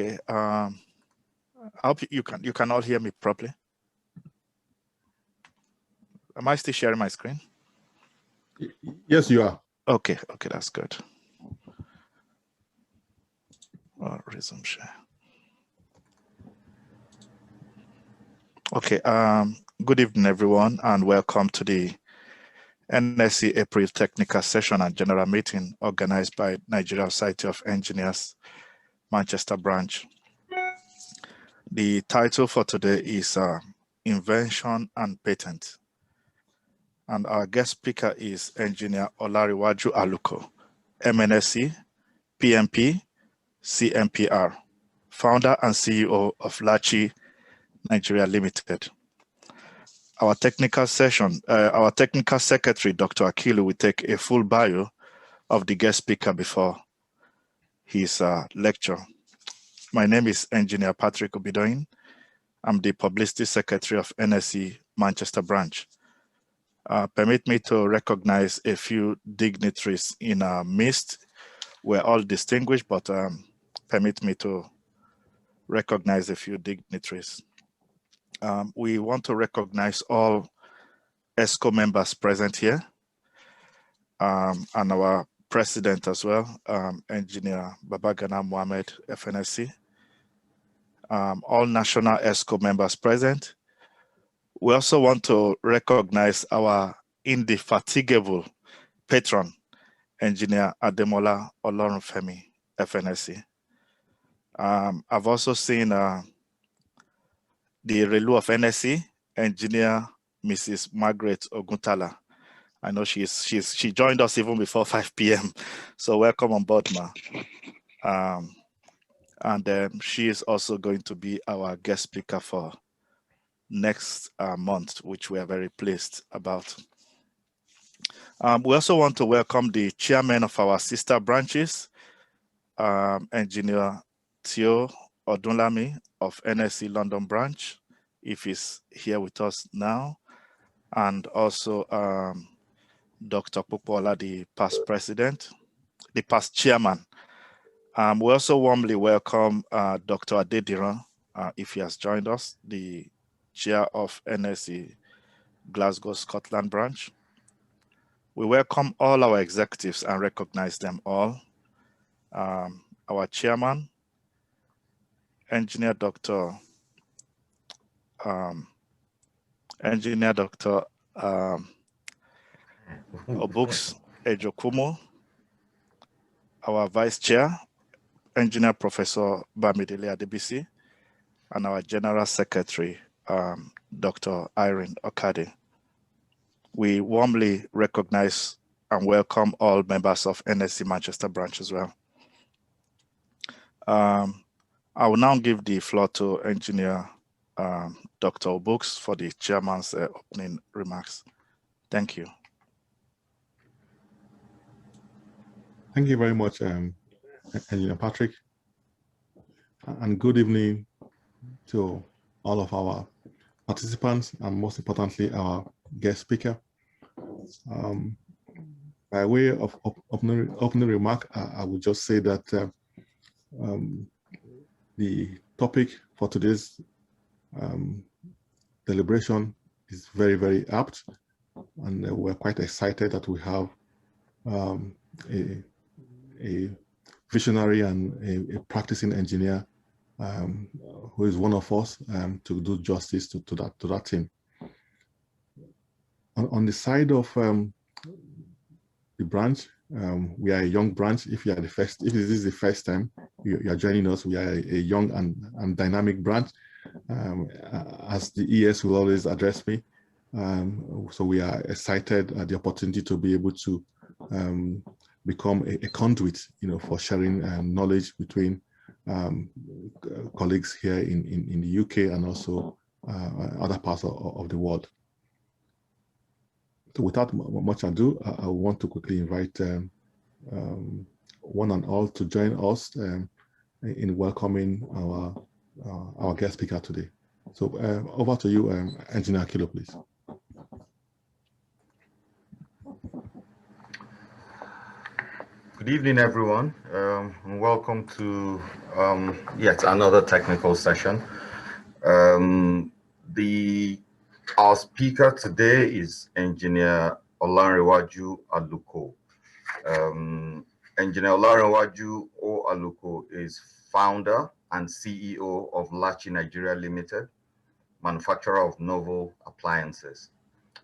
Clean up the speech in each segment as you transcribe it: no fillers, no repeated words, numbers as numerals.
Okay. I hope you can all hear me properly. Am I still sharing my screen? Yes, you are. Okay. Okay, that's good. Resume share. Okay. Good evening, everyone, and welcome to the MNSE April Technical Session and General Meeting organized by Nigeria Society of Engineers, Manchester branch. The title for today is Invention and Patent. And our guest speaker is Engineer Olanrewaju Aluko, MNSE, PMP, CMPR, founder and CEO of Lachi Nigeria Limited. Our technical secretary, Dr. Akilu, will take a full bio of the guest speaker before his lecture. My name is Engineer Patrick Obidoyin. I'm the Publicity Secretary of NSE Manchester branch. Permit me to recognize a few dignitaries in our midst. We're all distinguished, but permit me to recognize a few dignitaries. We want to recognize all ESCO members present here, and our president as well, Engineer Babagana Mohammed, FNSC. All national ESCO members present. We also want to recognize our indefatigable patron, Engineer Ademola Olorunfemi, FNSC. I've also seen the Relu of NSE, Engineer Mrs. Margaret Oguntala. I know she joined us even before 5 p.m. So welcome on board, ma. And she is also going to be our guest speaker for next month, which we are very pleased about. We also want to welcome the chairman of our sister branches, Engineer Theo Odunlami of NSE London branch, if he's here with us now, and also Dr. Pupola, the past president, the past chairman. We also warmly welcome Dr. Adediran, if he has joined us, the chair of NSE Glasgow, Scotland branch. We welcome all our executives and recognize them all. Our chairman, Engineer Dr. Obuks Ejokumo, our vice chair, Engineer Professor Bamidele Adebisi, and our general secretary, Dr. Irene Okade. We warmly recognize and welcome all members of NSE Manchester branch as well. I will now give the floor to Engineer Dr. Obuks for the chairman's opening remarks. Thank you. Thank you very much, Engineer Patrick. And good evening to all of our participants, and most importantly, our guest speaker. By way of opening remark, I would just say that the topic for today's deliberation is very, very apt, and we're quite excited that we have a visionary and a practicing engineer who is one of us to do justice to that team. On the side of the branch, we are a young branch. If this is the first time you are joining us, we are a young and dynamic branch. As the ES will always address me, so we are excited at the opportunity to be able to become a conduit, for sharing knowledge between colleagues here in the UK and also other parts of the world. So without much ado, I want to quickly invite one and all to join us in welcoming our guest speaker today. So over to you, Engineer Akilu, please. Good evening, everyone, and welcome to yet another technical session. Our speaker today is Engineer Olanrewaju Aluko. Engineer Olanrewaju Aluko is founder and CEO of Lachi Nigeria Limited, manufacturer of novel appliances.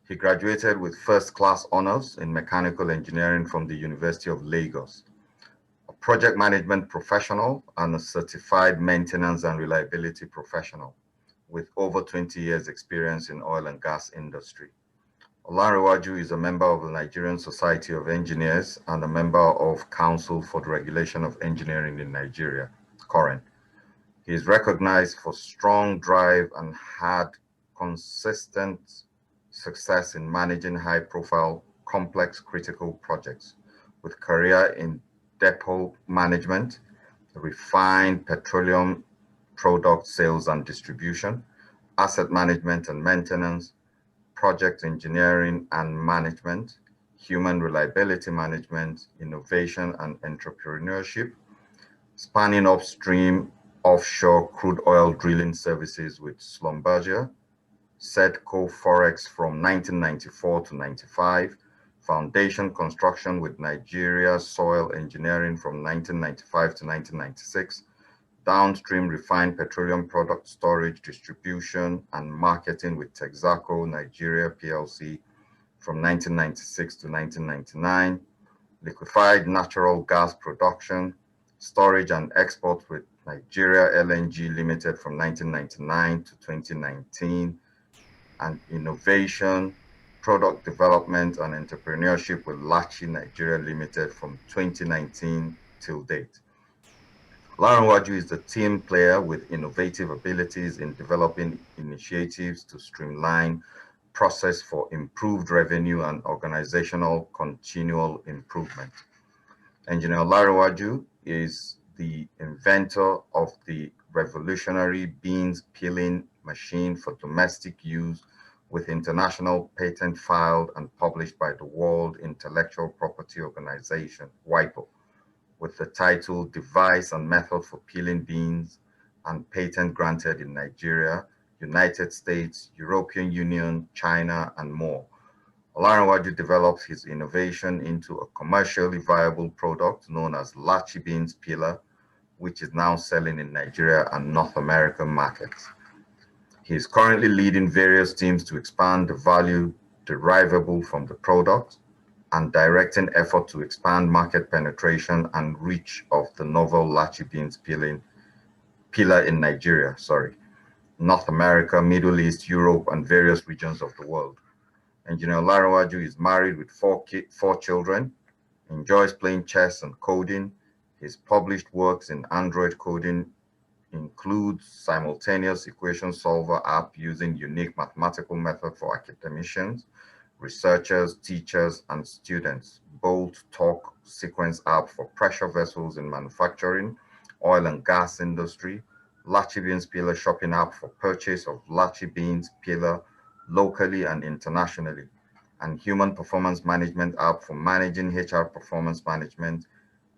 He graduated with first-class honors in mechanical engineering from the University of Lagos, a project management professional and a certified maintenance and reliability professional with over 20 years experience in oil and gas industry. Olanrewaju is a member of the Nigerian Society of Engineers and a member of Council for the Regulation of Engineering in Nigeria, COREN. He is recognized for strong drive and had consistent success in managing high-profile, complex, critical projects, with career in depot management, refined petroleum product sales and distribution, asset management and maintenance, project engineering and management, human reliability management, innovation and entrepreneurship, spanning upstream offshore crude oil drilling services with Schlumberger, Sedco Forex from 1994 to 95, foundation construction with Nigeria Soil Engineering from 1995 to 1996, downstream refined petroleum product storage, distribution, and marketing with Texaco Nigeria PLC from 1996 to 1999, liquefied natural gas production, storage and export with Nigeria LNG Limited from 1999 to 2019, and innovation, product development, and entrepreneurship with Lachi Nigeria Limited from 2019 till date. Olanrewaju is the team player with innovative abilities in developing initiatives to streamline process for improved revenue and organizational continual improvement. Engineer Olanrewaju is the inventor of the revolutionary beans peeling machine for domestic use, with international patent filed and published by the World Intellectual Property Organization, WIPO, with the title Device and Method for Peeling Beans, and patent granted in Nigeria, United States, European Union, China, and more. Olanrewaju developed his innovation into a commercially viable product known as Lachi Beans Peeler, which is now selling in Nigeria and North American markets. He is currently leading various teams to expand the value derivable from the product and directing effort to expand market penetration and reach of the novel Lachi Beans peeler in Nigeria, North America, Middle East, Europe, and various regions of the world. Engineer Olanrewaju is married with four children, enjoys playing chess and coding. His published works in Android coding includes simultaneous equation solver app using unique mathematical method for academicians, researchers, teachers, and students, Bolt Talk sequence app for pressure vessels in manufacturing, oil and gas industry, Lachi Beans Peeler shopping app for purchase of Lachi Beans Peeler locally and internationally, and human performance management app for managing HR performance management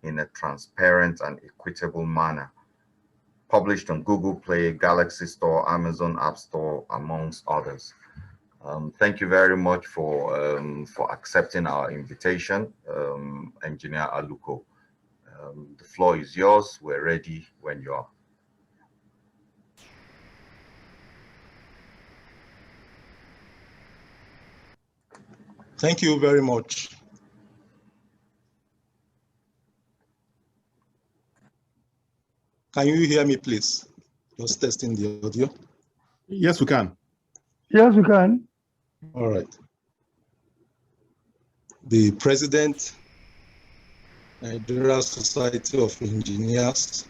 in a transparent and equitable manner, published on Google Play, Galaxy Store, Amazon App Store, amongst others. Thank you very much for accepting our invitation, Engineer Aluko. The floor is yours. We're ready when you are. Thank you very much. Can you hear me, please? Just testing the audio. Yes, we can. Yes, we can. All right. The President, Nigeria Society of Engineers,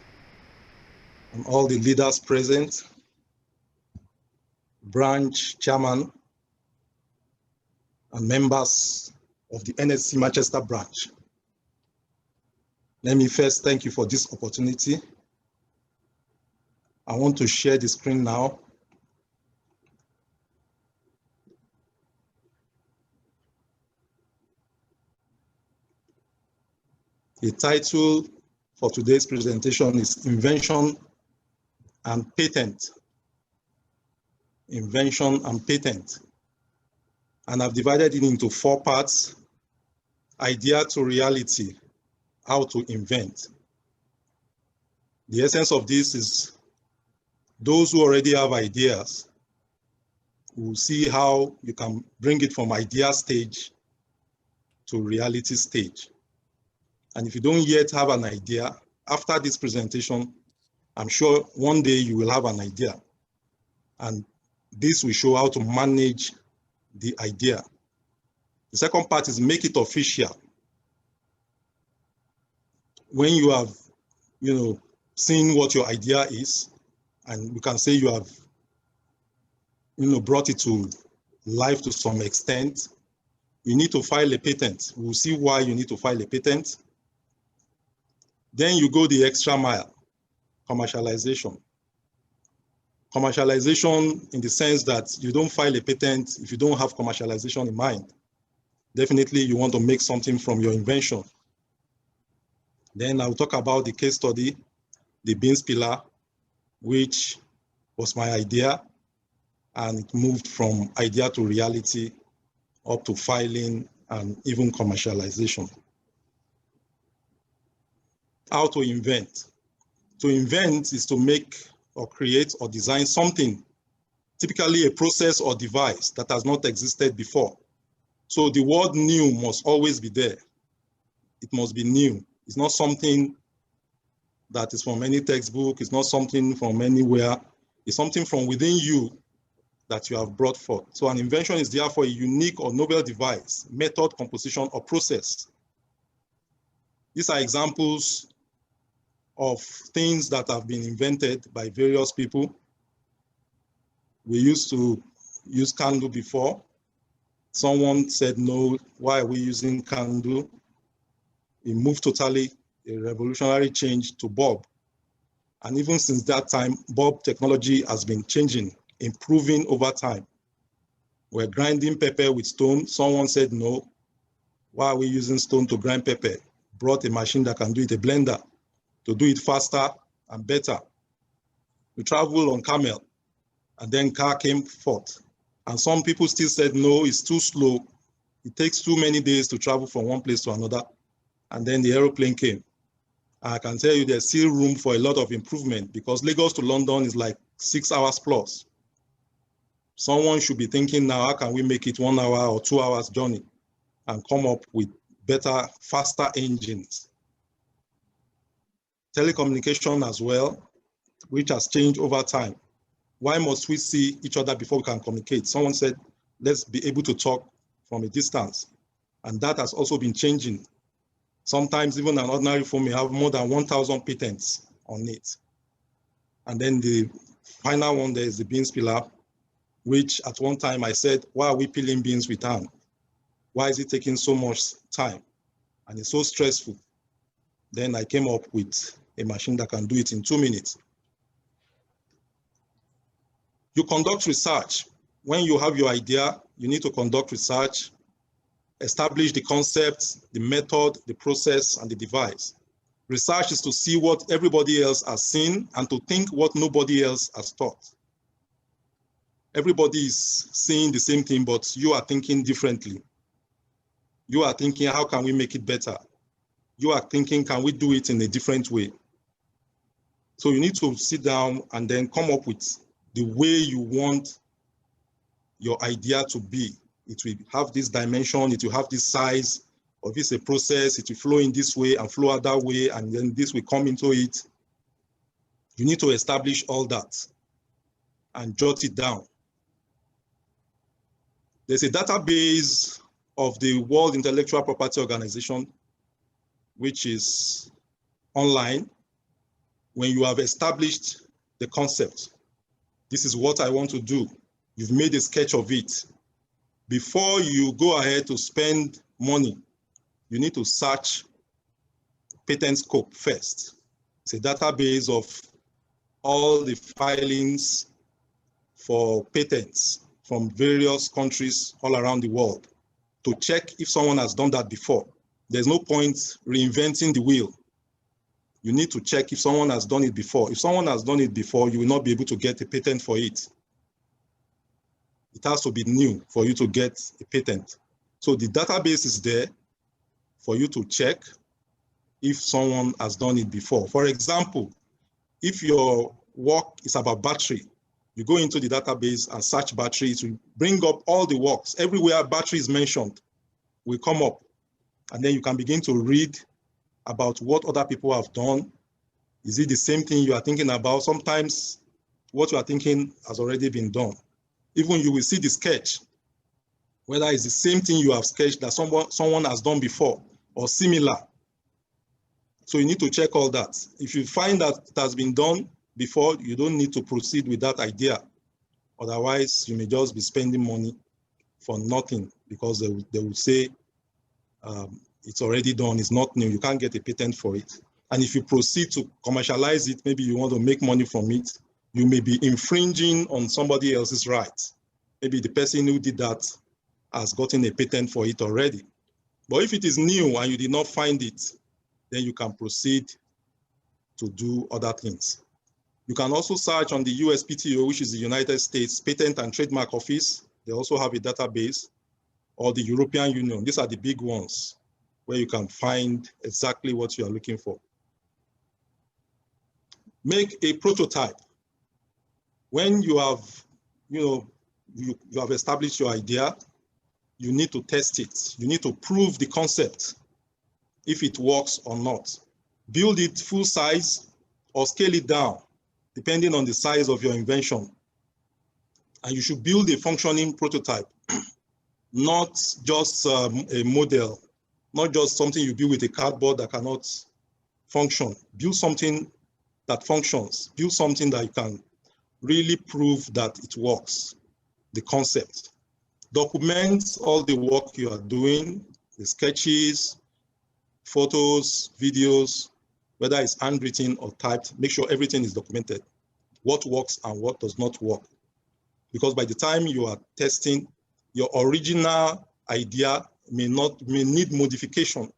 and all the leaders present, branch chairman, and members of the MNSE Manchester branch. Let me first thank you for this opportunity. I want to share the screen now. The title for today's presentation is Invention and Patent. Invention and Patent. And I've divided it into 4 parts: idea to reality, how to invent. The essence of this is those who already have ideas will see how you can bring it from idea stage to reality stage. And if you don't yet have an idea, after this presentation, I'm sure one day you will have an idea. And this will show how to manage the idea. The second part is make it official. When you have, seen what your idea is, and we can say you have, brought it to life to some extent, you need to file a patent. We'll see why you need to file a patent. Then you go the extra mile, commercialization. Commercialization in the sense that you don't file a patent if you don't have commercialization in mind. Definitely you want to make something from your invention. Then I'll talk about the case study, the beans pillar, which was my idea, and it moved from idea to reality up to filing and even commercialization. How to invent. To invent is to make or create or design something, typically a process or device that has not existed before. So the word new must always be there. It must be new. It's not something that is from any textbook. It's not something from anywhere. It's something from within you that you have brought forth. So an invention is therefore a unique or novel device, method, composition, or process. These are examples of things that have been invented by various people. We used to use candle before. Someone said, no, why are we using candle? It moved totally, a revolutionary change to bulb. And even since that time, bulb technology has been changing, improving over time. We're grinding pepper with stone. Someone said, no, why are we using stone to grind pepper? Brought a machine that can do it, a blender, to do it faster and better. We traveled on camel, and then car came forth. And some people still said, no, it's too slow. It takes too many days to travel from one place to another. And then the aeroplane came. I can tell you there's still room for a lot of improvement, because Lagos to London is like 6 hours plus. Someone should be thinking now, how can we make it 1 hour or 2 hours journey and come up with better, faster engines? Telecommunication as well, which has changed over time. Why must we see each other before we can communicate? Someone said, let's be able to talk from a distance. And that has also been changing. Sometimes even an ordinary phone may have more than 1,000 patents on it. And then the final one, there is the beans pillar, which at one time I said, why are we peeling beans with hand? Why is it taking so much time? And it's so stressful. Then I came up with a machine that can do it in 2 minutes. You conduct research. When you have your idea, you need to conduct research, establish the concept, the method, the process, and the device. Research is to see what everybody else has seen and to think what nobody else has thought. Everybody is seeing the same thing, but you are thinking differently. You are thinking, how can we make it better? You are thinking, can we do it in a different way? So you need to sit down and then come up with the way you want your idea to be. It will have this dimension, it will have this size, or if it's a process, it will flow in this way and flow out that way, and then this will come into it. You need to establish all that and jot it down. There's a database of the World Intellectual Property Organization, which is online. When you have established the concept, this is what I want to do. You've made a sketch of it. Before you go ahead to spend money, you need to search patent scope first. It's a database of all the filings for patents from various countries all around the world to check if someone has done that before. there's no point reinventing the wheel. You need to check if someone has done it before. If someone has done it before, you will not be able to get a patent for it. It has to be new for you to get a patent. So the database is there for you to check if someone has done it before. For example, if your work is about battery, you go into the database and search battery to bring up all the works. Everywhere battery is mentioned will come up. And then you can begin to read about what other people have done. Is it the same thing you are thinking about? Sometimes what you are thinking has already been done. Even you will see the sketch, whether it's the same thing you have sketched that someone has done before or similar. So you need to check all that. If you find that it has been done before, you don't need to proceed with that idea. Otherwise, you may just be spending money for nothing because they will say it's already done, it's not new, you can't get a patent for it. And if you proceed to commercialize it, maybe you want to make money from it, you may be infringing on somebody else's rights. Maybe the person who did that has gotten a patent for it already. But if it is new and you did not find it, then you can proceed to do other things. You can also search on the USPTO, which is the United States Patent and Trademark Office. They also have a database, or the European Union. These are the big ones where you can find exactly what you are looking for. Make a prototype. When you have, you have established your idea, you need to test it. You need to prove the concept, if it works or not. Build it full size or scale it down, depending on the size of your invention. And you should build a functioning prototype, not just a model, not just something you build with a cardboard that cannot function. Build something that functions. Build something that you can really prove that it works, the concept. Document all the work you are doing, the sketches, photos, videos, whether it's handwritten or typed. Make sure everything is documented, what works and what does not work. Because by the time you are testing, your original idea may need modification,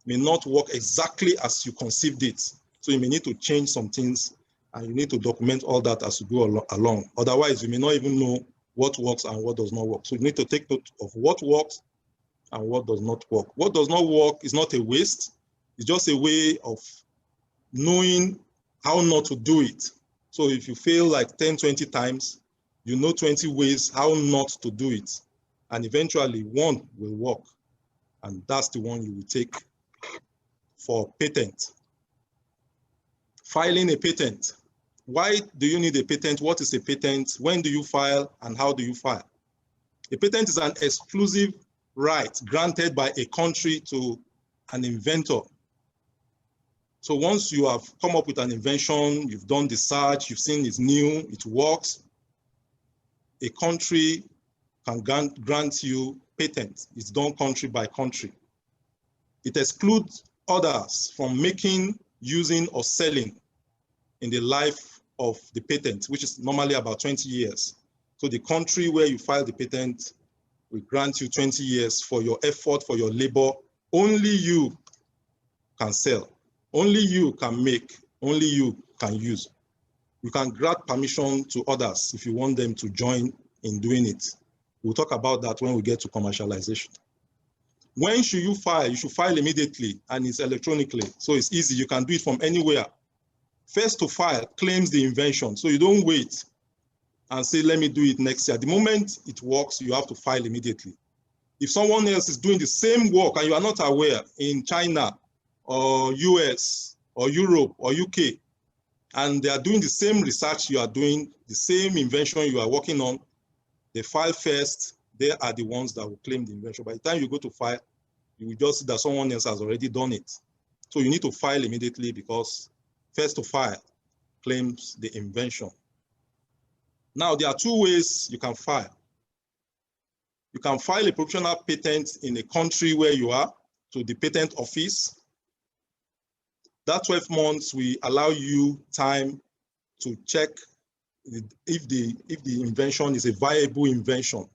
may not work exactly as you conceived it. So you may need to change some things, and you need to document all that as you go along. Otherwise, you may not even know what works and what does not work. So you need to take note of what works and what does not work. What does not work is not a waste. It's just a way of knowing how not to do it. So if you fail like 10, 20 times, you know 20 ways how not to do it. And eventually one will work. And that's the one you will take for patent. Filing a patent. Why do you need a patent? What is a patent? When do you file and how do you file? A patent is an exclusive right granted by a country to an inventor. So once you have come up with an invention, you've done the search, you've seen it's new, it works, a country can grant you patent. It's done country by country. It excludes others from making, using, or selling in the life of the patent, which is normally about 20 years. So the country where you file the patent will grant you 20 years for your effort, for your labor. Only you can sell. Only you can make. Only you can use. You can grant permission to others if you want them to join in doing it. We'll talk about that when we get to commercialization. When should you file? You should file immediately, and it's electronically. So it's easy. You can do it from anywhere. First to file claims the invention. So you don't wait and say, let me do it next year. The moment it works, you have to file immediately. If someone else is doing the same work and you are not aware in China or US or Europe or UK, and they are doing the same research you are doing, the same invention you are working on, they file first. They are the ones that will claim the invention. By the time you go to file, you will just see that someone else has already done it. So you need to file immediately because first to file claims the invention. Now, there are two ways you can file. You can file a provisional patent in a country where you are, to the patent office. That 12 months will allow you time to check if the invention is a viable invention.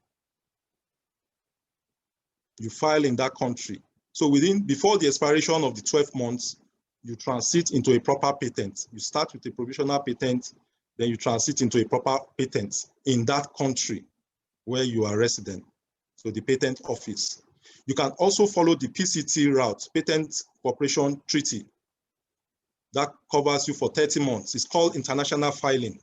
You file in that country. So before the expiration of the 12 months, you transit into a proper patent. You start with a provisional patent, then you transit into a proper patent in that country where you are resident, so the patent office. You can also follow the PCT route, Patent Cooperation Treaty. That covers you for 30 months. It's called international filing.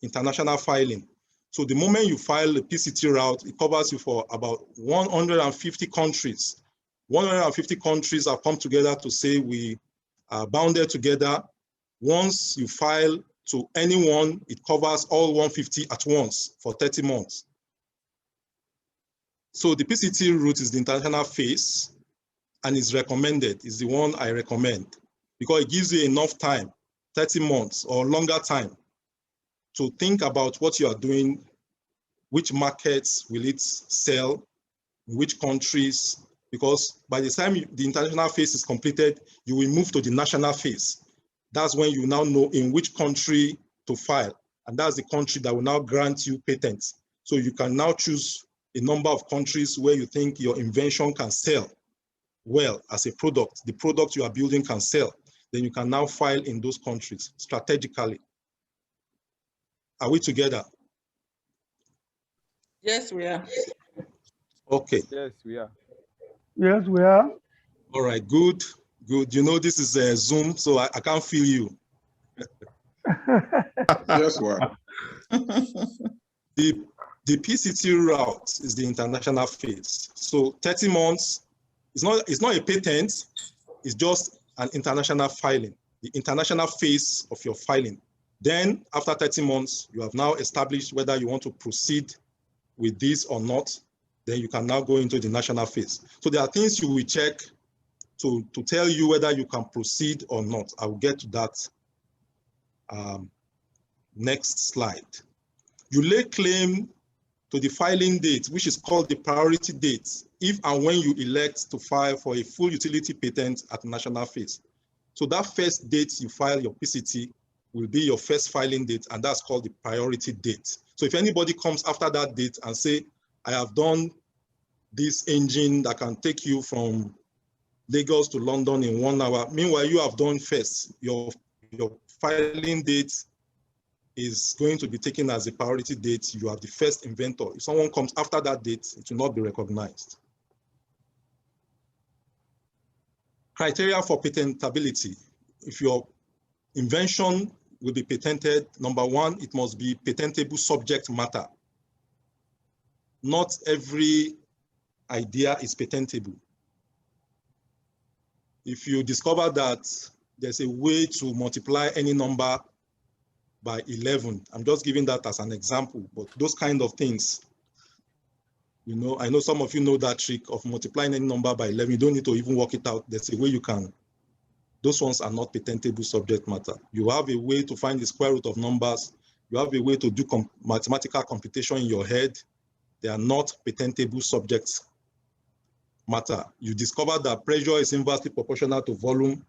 International filing. So the moment you file the PCT route, it covers you for about 150 countries. 150 countries have come together to say we are bounded together. Once you file to anyone, it covers all 150 at once for 30 months. So the PCT route is the international phase and is recommended, is the one I recommend, because it gives you enough time, 30 months or longer time, to think about what you are doing, which markets will it sell, which countries, because by the time the international phase is completed, you will move to the national phase. That's when you now know in which country to file, and that's the country that will now grant you patents. So you can now choose a number of countries where you think your invention can sell well as a product. The product you are building can sell. Then you can now file in those countries strategically. Are we together? Yes, we are. Okay. Yes, we are. Yes, we are. All right, good, good. You know, this is a Zoom, so I can't feel you. Yes, we are. The PCT route is the international phase. So 30 months, it's not a patent, it's just an international filing, the international phase of your filing. Then after 30 months, you have now established whether you want to proceed with this or not. Then you can now go into the national phase. So there are things you will check to tell you whether you can proceed or not. I will get to that next slide. You lay claim to the filing date, which is called the priority date, if and when you elect to file for a full utility patent at national phase. So that first date you file your PCT will be your first filing date, and that's called the priority date. So if anybody comes after that date and say, I have done this engine that can take you from Lagos to London in 1 hour, meanwhile you have done first, your filing date is going to be taken as a priority date. You are the first inventor. If someone comes after that date, it will not be recognized. Criteria for patentability. If your invention will be patented, number one, it must be patentable subject matter. Not every idea is patentable. If you discover that there's a way to multiply any number by 11. I'm just giving that as an example, but those kind of things, you know, I know some of you know that trick of multiplying any number by 11. You don't need to even work it out. There's a way you can. Those ones are not patentable subject matter. You have a way to find the square root of numbers. You have a way to do mathematical computation in your head. They are not patentable subject matter. You discover that pressure is inversely proportional to volume.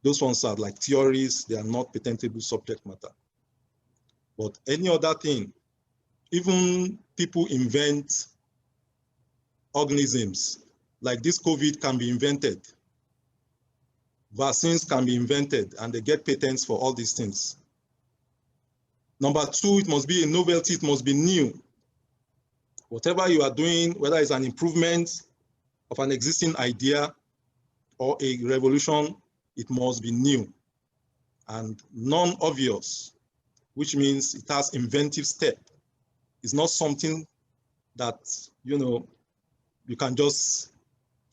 Those ones are like theories. They are not patentable subject matter. But any other thing, even people invent organisms, like this COVID can be invented. Vaccines can be invented, and they get patents for all these things. Number two, it must be a novelty, it must be new. Whatever you are doing, whether it's an improvement of an existing idea or a revolution, it must be new and non-obvious, which means it has inventive step. It's not something that, you know, you can just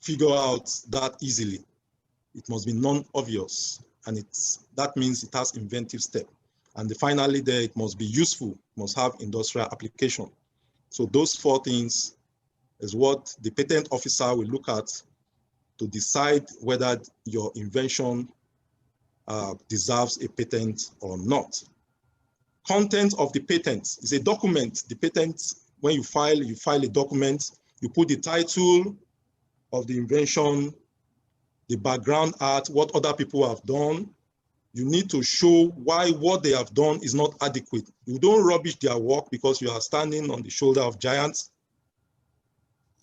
figure out that easily. It must be non-obvious, and that means it has inventive step. And finally there, it must be useful, it must have industrial application. So those four things is what the patent officer will look at to decide whether your invention deserves a patent or not. Content of the patent is a document. The patent, when you file a document, you put the title of the invention, the background art, what other people have done. You need to show why what they have done is not adequate. You don't rubbish their work because you are standing on the shoulder of giants.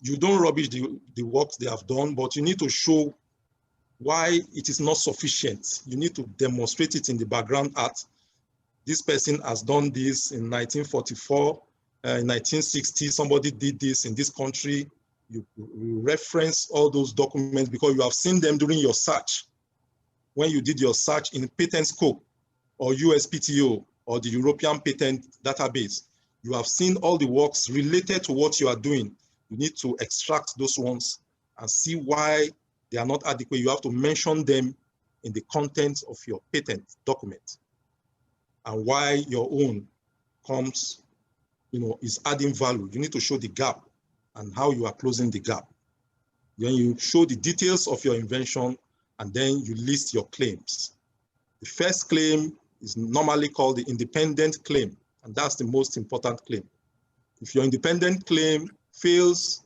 You don't rubbish the work they have done, but you need to show why it is not sufficient. You need to demonstrate it in the background art. This person has done this in 1944, in 1960, somebody did this in this country. You reference all those documents because you have seen them during your search. When you did your search in Patent Scope or USPTO or the European Patent Database, you have seen all the works related to what you are doing. You need to extract those ones and see why they are not adequate. You have to mention them in the content of your patent document and why your own comes, is adding value. You need to show the gap and how you are closing the gap. Then you show the details of your invention and then you list your claims. The first claim is normally called the independent claim, and that's the most important claim. If your independent claim fails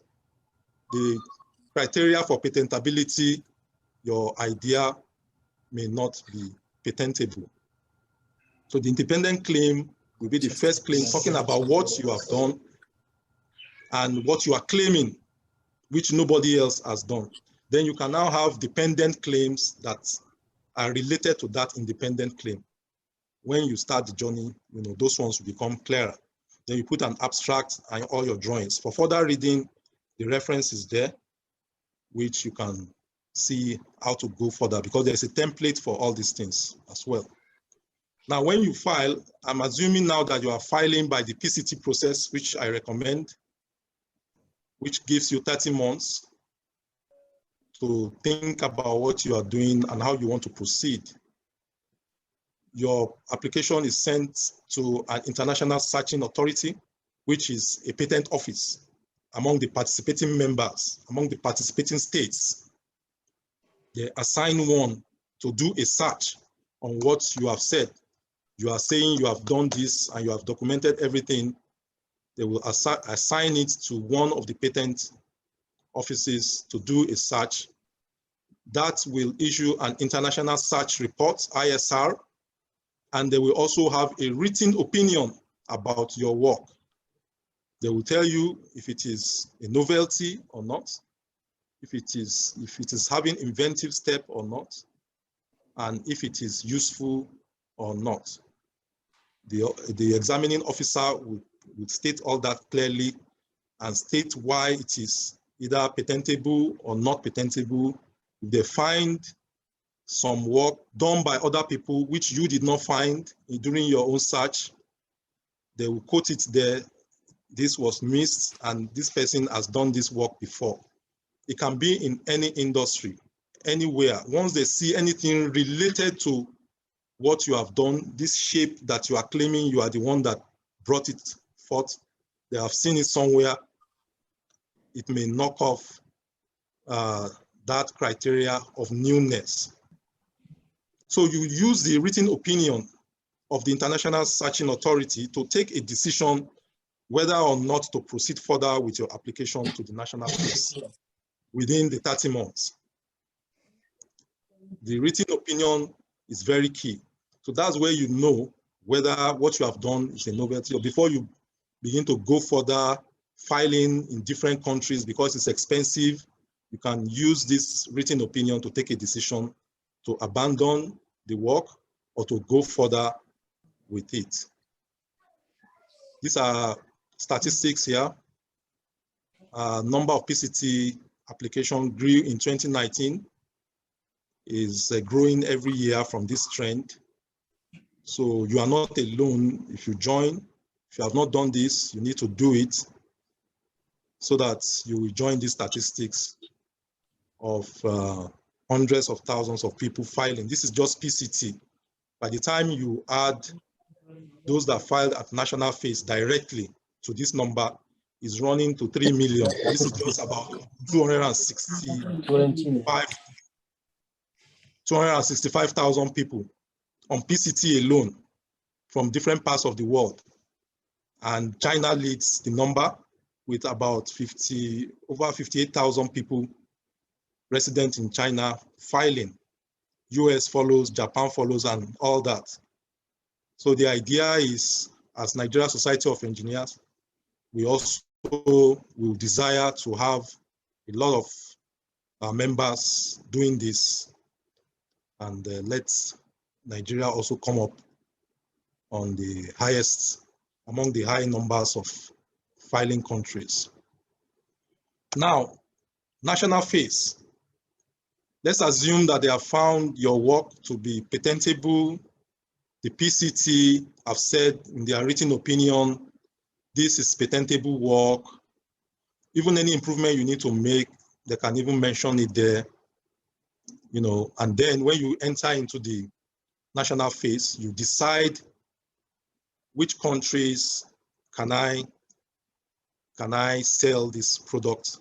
the criteria for patentability, your idea may not be patentable. So the independent claim will be the first claim talking about what you have done and what you are claiming, which nobody else has done. Then you can now have dependent claims that are related to that independent claim. When you start the journey, those ones will become clearer. Then you put an abstract and all your drawings. For further reading, the reference is there, which you can see how to go further because there's a template for all these things as well. Now, when you file, I'm assuming now that you are filing by the PCT process, which I recommend, which gives you 30 months to think about what you are doing and how you want to proceed. Your application is sent to an international searching authority, which is a patent office among the participating members, among the participating states. They assign one to do a search on what you have said. You are saying you have done this and you have documented everything. They will assign it to one of the patent offices to do a search. That will issue an international search report, ISR, and they will also have a written opinion about your work. They will tell you if it is a novelty or not, if it is having inventive step or not, and if it is useful or not. The examining officer would state all that clearly and state why it is either patentable or not patentable. If they find some work done by other people which you did not find during your own search, they will quote it there. This was missed and this person has done this work before. It can be in any industry, anywhere. Once they see anything related to what you have done, this shape that you are claiming you are the one that brought it forth, they have seen it somewhere, it may knock off that criteria of newness. So you use the written opinion of the International Searching Authority to take a decision whether or not to proceed further with your application to the national office within the 30 months. The written opinion is very key. So that's where you know whether what you have done is a novelty, or before you begin to go further filing in different countries because it's expensive, you can use this written opinion to take a decision to abandon the work or to go further with it. These are statistics here. Number of PCT application grew in 2019, is growing every year from this trend. So you are not alone if you join. If you have not done this, you need to do it so that you will join these statistics of hundreds of thousands of people filing. This is just PCT. By the time you add those that filed at national face directly to this number, is running to 3 million. This is just about 265,000 people on PCT alone from different parts of the world. And China leads the number with about over 58,000 people resident in China filing. US follows, Japan follows, and all that. So the idea is, as Nigeria Society of Engineers, we also will desire to have a lot of our members doing this, and let Nigeria also come up on the highest, among the high numbers of filing countries. Now, national face. Let's assume that they have found your work to be patentable. The PCT have said in their written opinion, this is patentable work. Even any improvement you need to make, they can even mention it there. You know, and then when you enter into the national phase, you decide which countries can I sell this product,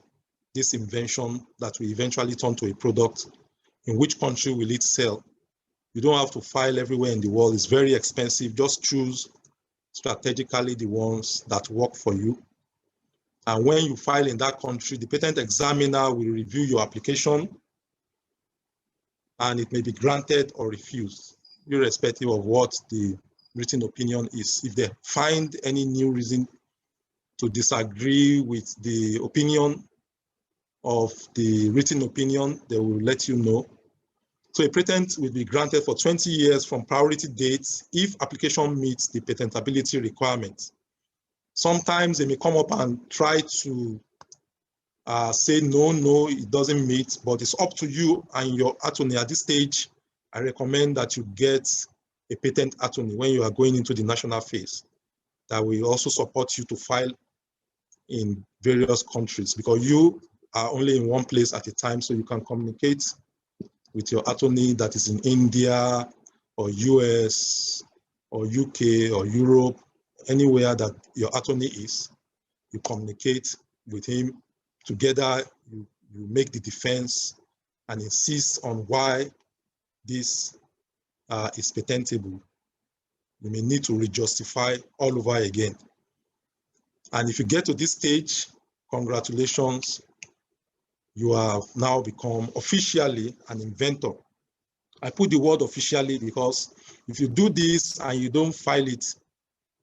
this invention that will eventually turn to a product. In which country will it sell? You don't have to file everywhere in the world. It's very expensive. Just choose strategically the ones that work for you. And when you file in that country, the patent examiner will review your application, and it may be granted or refused, irrespective of what the written opinion is. If they find any new reason to disagree with the opinion of the written opinion, they will let you know. So a patent will be granted for 20 years from priority dates if application meets the patentability requirements. Sometimes they may come up and try to say, no, it doesn't meet, but it's up to you and your attorney. At this stage, I recommend that you get a patent attorney when you are going into the national phase. That will also support you to file in various countries, because you are only in one place at a time, so you can communicate with your attorney that is in India or US or UK or Europe, anywhere that your attorney is. You communicate with him. Together, you make the defense and insist on why this is patentable. You may need to re-justify all over again. And if you get to this stage, congratulations, you have now become officially an inventor. I put the word officially because if you do this and you don't file it,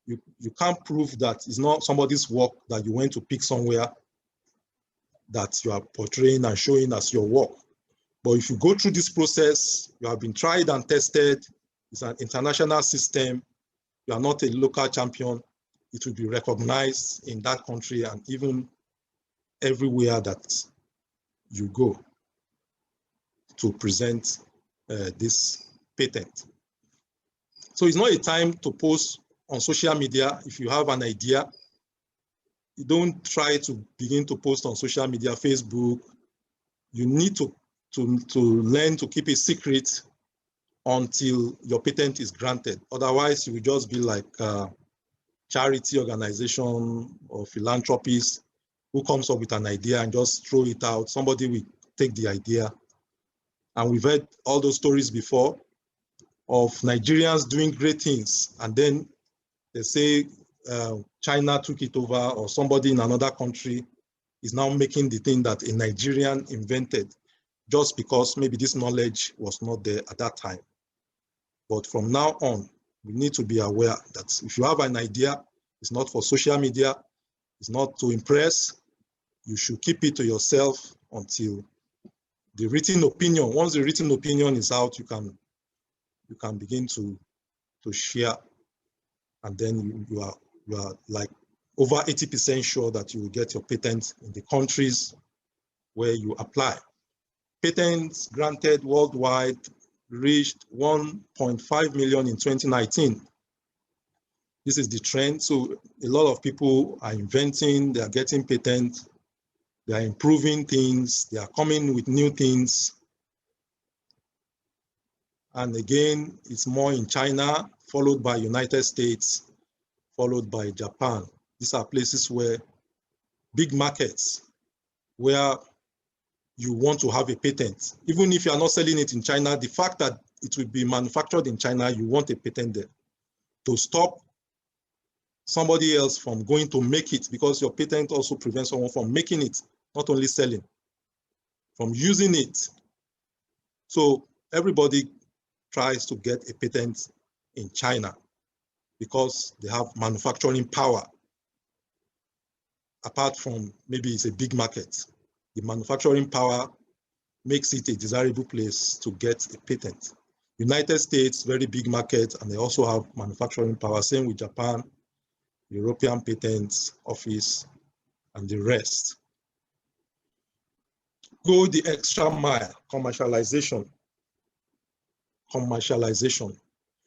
you can't prove that it's not somebody's work that you went to pick somewhere that you are portraying and showing as your work. But if you go through this process, you have been tried and tested, it's an international system, you are not a local champion, it will be recognized in that country and even everywhere that you go to present this patent. So it's not a time to post on social media. If you have an idea, you don't try to begin to post on social media, Facebook. You need to learn to keep it secret until your patent is granted. Otherwise, you will just be like a charity organization or philanthropist who comes up with an idea and just throw it out. Somebody will take the idea. And we've heard all those stories before of Nigerians doing great things. And then they say China took it over, or somebody in another country is now making the thing that a Nigerian invented just because maybe this knowledge was not there at that time. But from now on, we need to be aware that if you have an idea, it's not for social media, it's not to impress, you should keep it to yourself until the written opinion. Once the written opinion is out, you can begin to share, and then you are like over 80% sure that you will get your patent in the countries where you apply. Patents granted worldwide reached 1.5 million in 2019. This is the trend. So a lot of people are inventing, they are getting patents, they are improving things, they are coming with new things. And again, it's more in China, followed by United States, followed by Japan. These are places where big markets, where you want to have a patent. Even if you are not selling it in China, the fact that it will be manufactured in China, you want a patent there to stop somebody else from going to make it, because your patent also prevents someone from making it, not only selling, from using it. So everybody tries to get a patent in China because they have manufacturing power. apart from maybe it's a big market. The manufacturing power makes it a desirable place to get a patent. United States, very big market, and they also have manufacturing power, same with Japan, European Patent Office, and the rest. Go the extra mile, commercialization.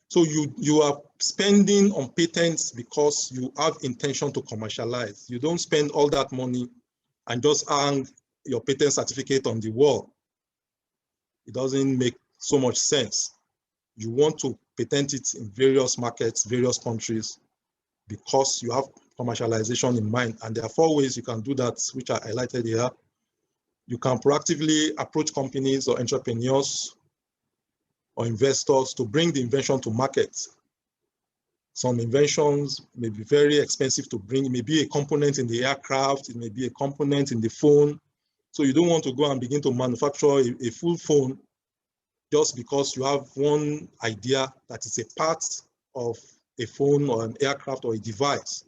So you are spending on patents because you have intention to commercialize. You don't spend all that money and just hang your patent certificate on the wall. It doesn't make so much sense. You want to patent it in various markets, various countries, because you have commercialization in mind. And there are 4 ways you can do that, which are highlighted here. You can proactively approach companies or entrepreneurs or investors to bring the invention to market. Some inventions may be very expensive to bring. It may be a component in the aircraft, it may be a component in the phone. So you don't want to go and begin to manufacture a full phone just because you have one idea that is a part of a phone or an aircraft or a device.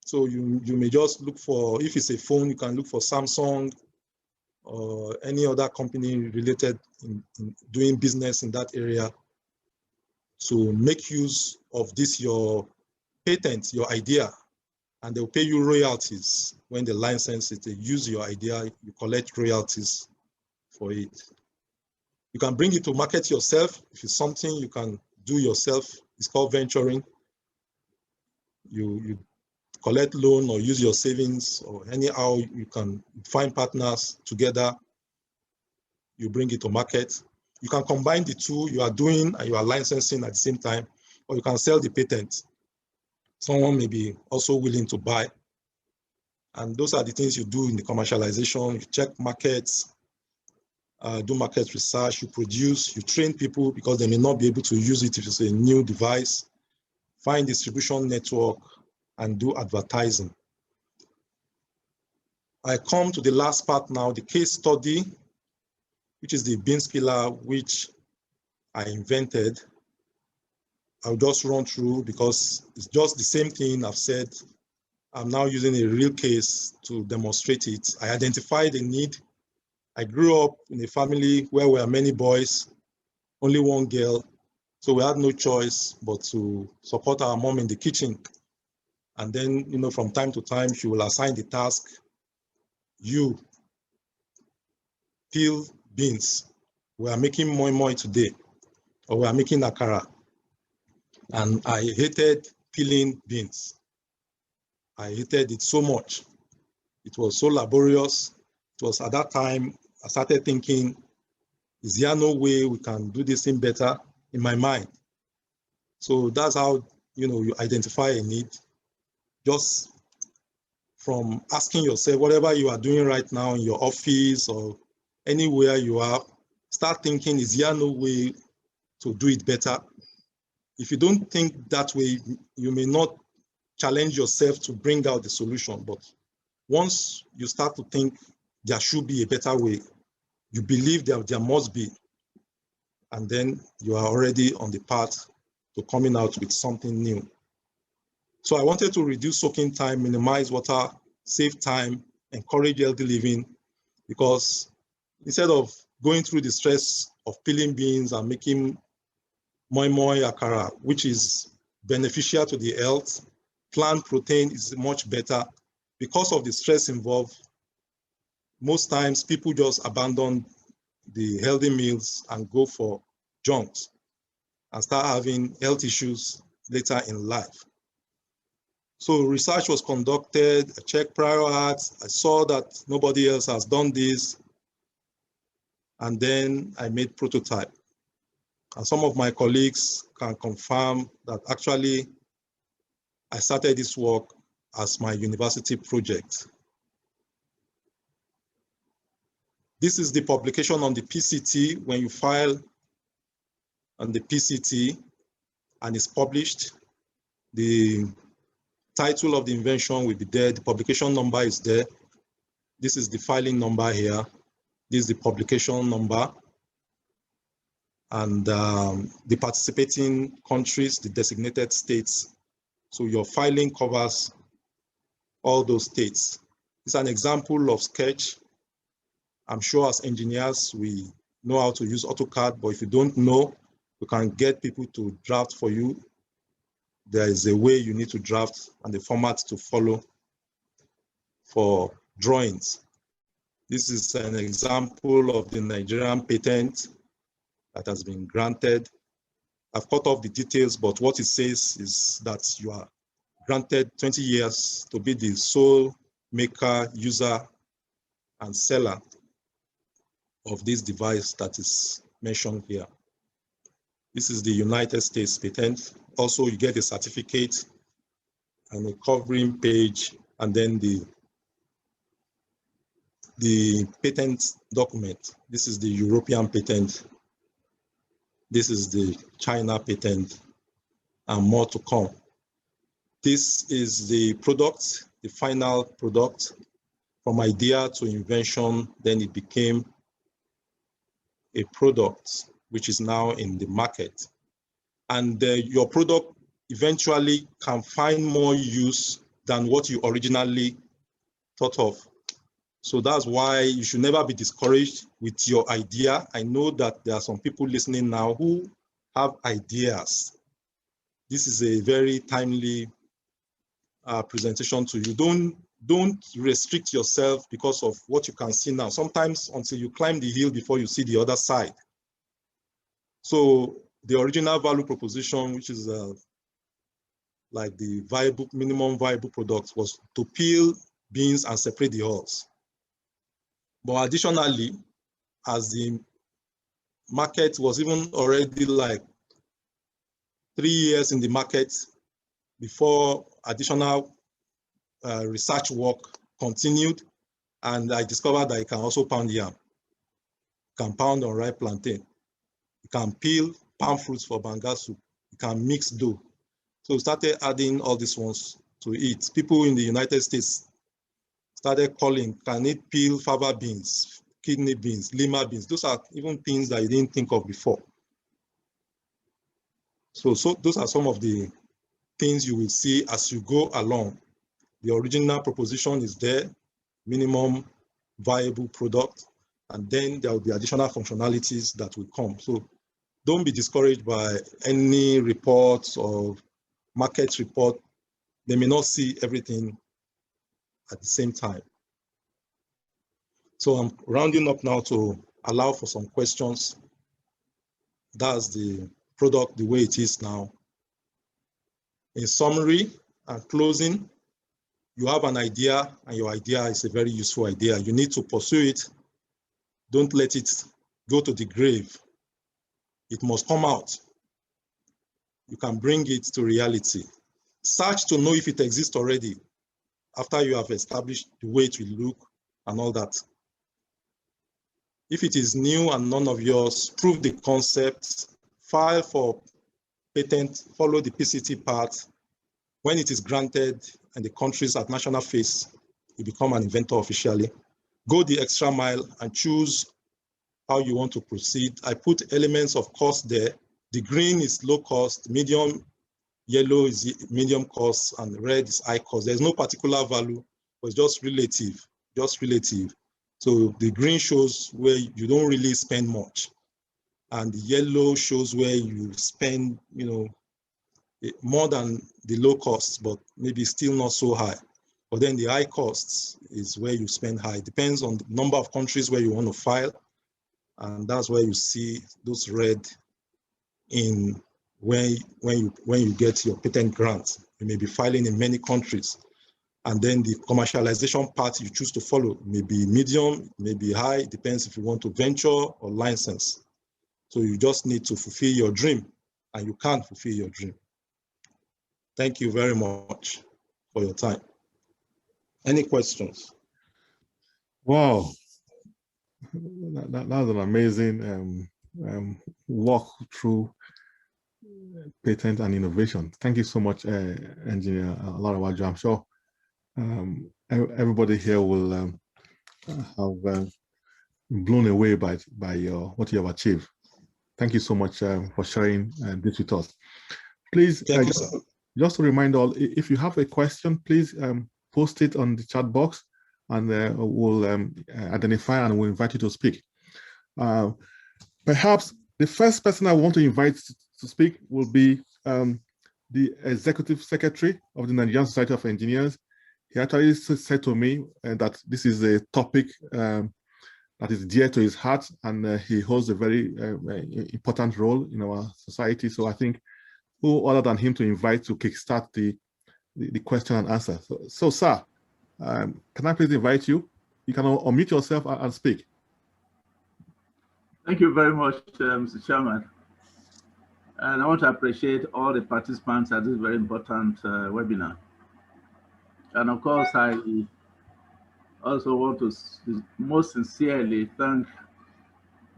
So you may just look for, if it's a phone, you can look for Samsung or any other company related in doing business in that area to make use of this, your patent, your idea, and they'll pay you royalties when they license it. They use your idea, you collect royalties for it. You can bring it to market yourself. If it's something you can do yourself, it's called venturing. You collect loan or use your savings, or anyhow you can find partners together. You bring it to market. You can combine the two, you are doing and you are licensing at the same time, or you can sell the patent. Someone may be also willing to buy. And those are the things you do in the commercialization. You check markets, do market research, you produce, you train people because they may not be able to use it if it's a new device, find distribution network, and do advertising. I come to the last part now, the case study, which is the bean skiller, which I invented. I'll just run through because it's just the same thing I've said. I'm now using a real case to demonstrate it. I identified a need. I grew up in a family where there were many boys, only one girl. So we had no choice but to support our mom in the kitchen. And then, you know, from time to time, she will assign the task, you peel beans. We are making moi moi today, or we are making akara. And I hated peeling beans. I hated it so much. It was so laborious. It was at that time, I started thinking, is there no way we can do this thing better in my mind? So that's how, you know, you identify a need. Just from asking yourself, whatever you are doing right now in your office or anywhere you are, start thinking, is there no way to do it better? If you don't think that way, you may not challenge yourself to bring out the solution. But once you start to think there should be a better way, you believe there must be, and then you are already on the path to coming out with something new. So I wanted to reduce soaking time, minimize water, save time, encourage healthy living, because instead of going through the stress of peeling beans and making moi moi akara, which is beneficial to the health, plant protein is much better. Because of the stress involved, most times people just abandon the healthy meals and go for junks and start having health issues later in life. So research was conducted, I checked prior arts, I saw that nobody else has done this, and then I made prototype. And some of my colleagues can confirm that actually I started this work as my university project. This is the publication on the PCT. When you file on the PCT and it's published, the title of the invention will be there. The publication number is there. This is the filing number here. This is the publication number. And the participating countries, the designated states. So your filing covers all those states. It's an example of sketch. I'm sure as engineers, we know how to use AutoCAD, but if you don't know, you can get people to draft for you. There is a way you need to draft and the format to follow for drawings. This is an example of the Nigerian patent that has been granted. I've cut off the details, but what it says is that you are granted 20 years to be the sole maker, user, and seller of this device that is mentioned here. This is the United States patent. Also, you get a certificate and a covering page, and then the patent document. This is the European patent. This is the China patent, and more to come. This is the product, the final product. From idea to invention, then it became a product which is now in the market. And your product eventually can find more use than what you originally thought of. So that's why you should never be discouraged with your idea. I know that there are some people listening now who have ideas. This is a very timely presentation to you. Don't restrict yourself because of what you can see now. Sometimes until you climb the hill before you see the other side. So the original value proposition, which is like the minimum viable product, was to peel beans and separate the hulls. But additionally, as the market was even already like 3 years in the market before additional research work continued, and I discovered that you can also pound yam, you can pound unripe plantain, you can peel palm fruits for banga soup, you can mix dough. So we started adding all these ones to it. People in the United States started calling, can it peel fava beans, kidney beans, lima beans? Those are even things that you didn't think of before. So those are some of the things you will see as you go along. The original proposition is there, minimum viable product, and then there will be additional functionalities that will come. So don't be discouraged by any reports or market report. They may not see everything at the same time. So I'm rounding up now to allow for some questions. That's the product the way it is now. In summary and closing, you have an idea and your idea is a very useful idea. You need to pursue it. Don't let it go to the grave. It must come out. You can bring it to reality. Search to know if it exists already after you have established the way it will look and all that. If it is new and none of yours, prove the concept, file for patent, follow the PCT part. When it is granted and the countries at national phase, you become an inventor officially. Go the extra mile and choose how you want to proceed. I put elements of cost there. The green is low cost, medium, yellow is medium cost, and red is high cost. There's no particular value, but it's just relative, So the green shows where you don't really spend much. And the yellow shows where you spend, more than the low costs, but maybe still not so high. But then the high costs is where you spend high. It depends on the number of countries where you want to file. And that's where you see those red in when you get your patent grant. You may be filing in many countries. And then the commercialization part you choose to follow may be medium, may be high. It depends if you want to venture or license. So you just need to fulfill your dream, and you can't fulfill your dream. Thank you very much for your time. Any questions? Wow, that was an amazing walk through patent and innovation. Thank you so much, Engineer Olanrewaju. I'm sure everybody here will have been blown away by what you have achieved. Thank you so much for sharing this with us. Please, just to remind all, if you have a question, please post it on the chat box, and we'll identify and we'll invite you to speak. Perhaps the first person I want to invite to speak will be the Executive Secretary of the Nigerian Society of Engineers. He actually said to me that this is a topic that is dear to his heart, and he holds a very important role in our society. So I think who other than him to invite to kickstart the question and answer. So sir, can I please invite you? You can unmute yourself and speak. Thank you very much, Mr. Chairman. And I want to appreciate all the participants at this very important webinar. And of course, I also want to most sincerely thank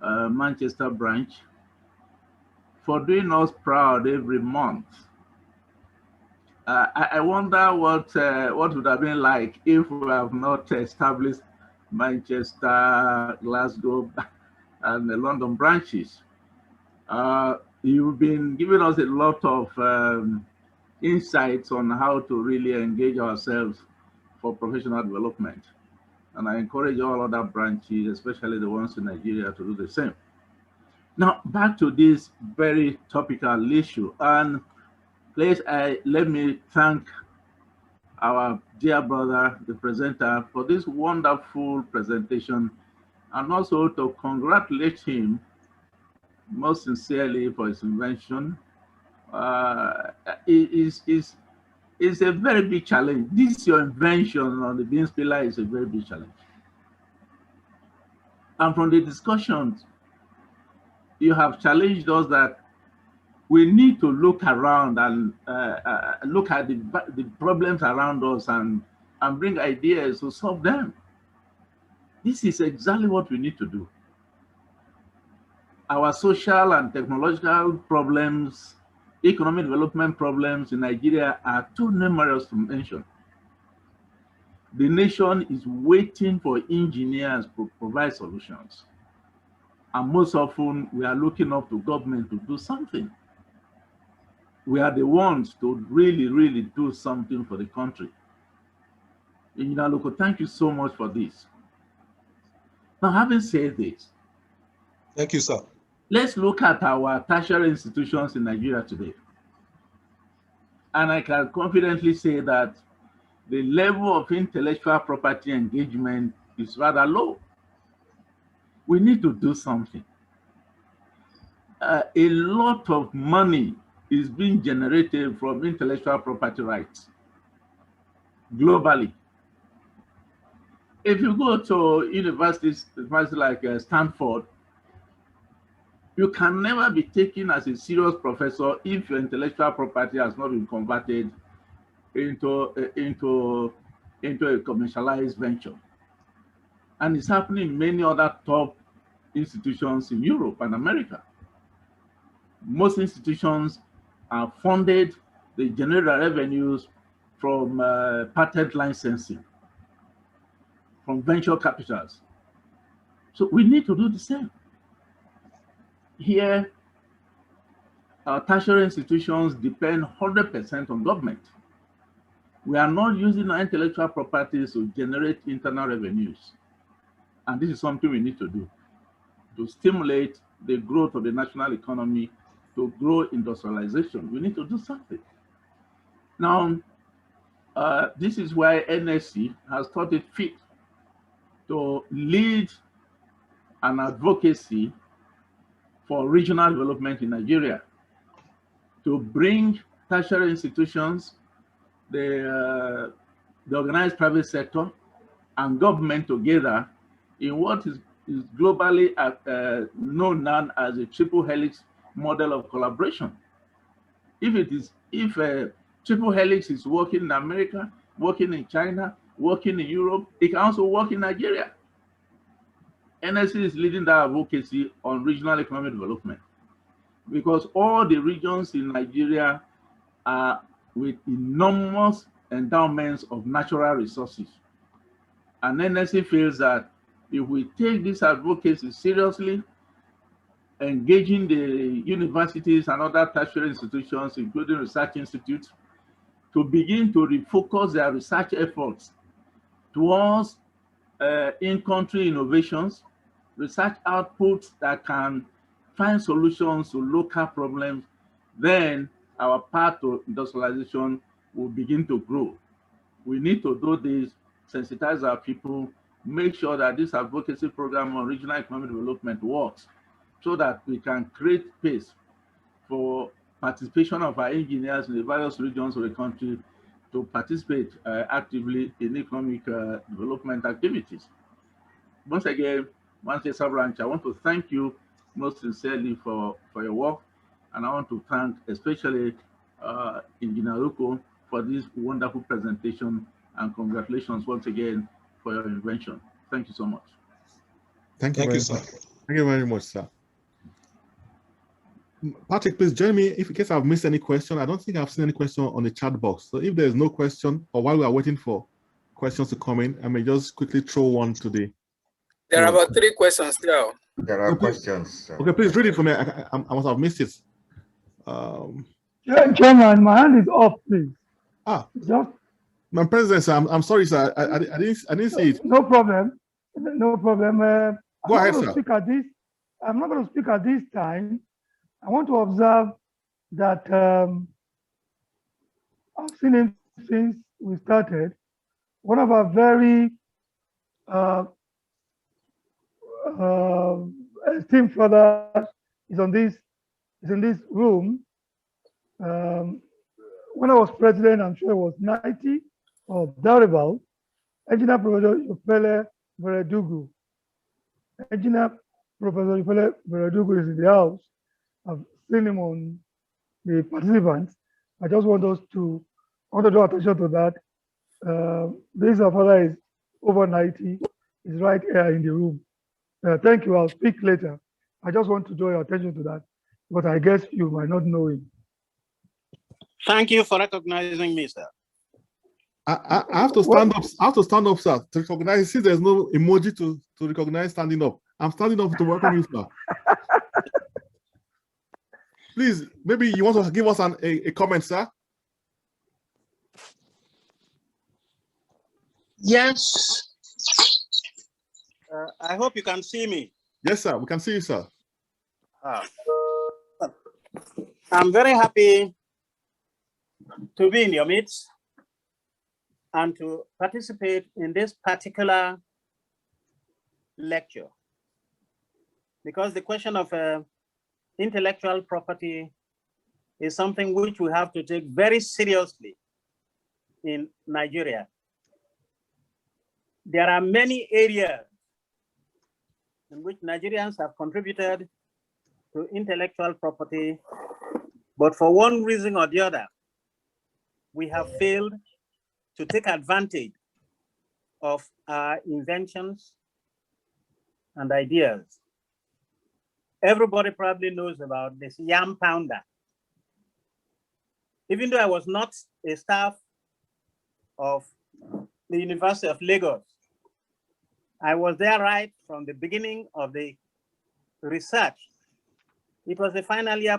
Manchester branch for doing us proud every month. I wonder what would have been like if we have not established Manchester, Glasgow, and the London branches. You've been giving us a lot of insights on how to really engage ourselves for professional development. And I encourage all other branches, especially the ones in Nigeria, to do the same. Now, back to this very topical issue. And please, let me thank our dear brother, the presenter, for this wonderful presentation, and also to congratulate him most sincerely for his invention. It's a very big challenge. This, your invention on the bean spiller, is a very big challenge. And from the discussions, you have challenged us that we need to look around and look at the problems around us and bring ideas to solve them. This is exactly what we need to do. Our social and technological problems, economic development problems in Nigeria are too numerous to mention. The nation is waiting for engineers to provide solutions. And most often, we are looking up to government to do something. We are the ones to really, really do something for the country. Engineer Aluko, thank you so much for this. Now, having said this, thank you, sir. Let's look at our tertiary institutions in Nigeria today. And I can confidently say that the level of intellectual property engagement is rather low. We need to do something. A lot of money is being generated from intellectual property rights globally. If you go to universities like Stanford, you can never be taken as a serious professor if your intellectual property has not been converted into a commercialized venture. And it's happening in many other top institutions in Europe and America. Most institutions are funded, they generate revenues from patent licensing, from venture capitals. So we need to do the same. Here, our tertiary institutions depend 100% on government. We are not using our intellectual properties to generate internal revenues. And this is something we need to do to stimulate the growth of the national economy, to grow industrialization. We need to do something. Now, this is why MNSE has thought it fit to lead an advocacy for regional development in Nigeria, to bring tertiary institutions, the organized private sector, and government together in what is globally known as a triple helix model of collaboration. If a triple helix is working in America, working in China, working in Europe, it can also work in Nigeria. MNSE is leading that advocacy on regional economic development because all the regions in Nigeria are with enormous endowments of natural resources. And MNSE feels that if we take this advocacy seriously, engaging the universities and other tertiary institutions, including research institutes, to begin to refocus their research efforts towards in-country innovations, research outputs that can find solutions to local problems, then our path to industrialization will begin to grow. We need to do this, sensitize our people, make sure that this advocacy program on regional economic development works so that we can create space for participation of our engineers in the various regions of the country to participate actively in economic development activities. Once again, Manchester branch, I want to thank you most sincerely for your work, and I want to thank especially Engineer Aluko for this wonderful presentation, and congratulations once again for your invention. Thank you so much. Thank you, sir. Thank you very much, sir. Patrick, please join me in case I've missed any question. I don't think I've seen any question on the chat box. So if there's no question, or while we are waiting for questions to come in, I may just quickly throw one to the... There are about 3 questions still. There are questions. Okay, please read it for me. I must have missed it. Chairman, my hand is up, please. Just my president, sir, I'm sorry, sir. I didn't see it. No problem. No problem. Go ahead, sir. I'm not going to speak at this time. I want to observe that I've seen him since we started. One of our very esteemed fathers is in this room. When I was president, I'm sure it was 90 or thereabout. Engineer Professor Yopele Veredugu. Engineer Professor Yopele Veredugu is in the house. I've seen him on the participants. I just want to draw attention to that. This our father is over 90. He's right here in the room. Thank you. I'll speak later. I just want to draw your attention to that, but I guess you might not know him. Thank you for recognizing me, sir. I have to stand up. I have to stand up, sir, to recognize. See, there's no emoji to recognize standing up. I'm standing up to welcome you, sir. Please, maybe you want to give us a comment, sir? Yes. I hope you can see me. Yes, sir. We can see you, sir. I'm very happy to be in your midst and to participate in this particular lecture, because the question of intellectual property is something which we have to take very seriously in Nigeria. There are many areas in which Nigerians have contributed to intellectual property, but for one reason or the other, we have failed to take advantage of our inventions and ideas. Everybody probably knows about this yam pounder. Even though I was not a staff of the University of Lagos, I was there right from the beginning of the research. It was a final year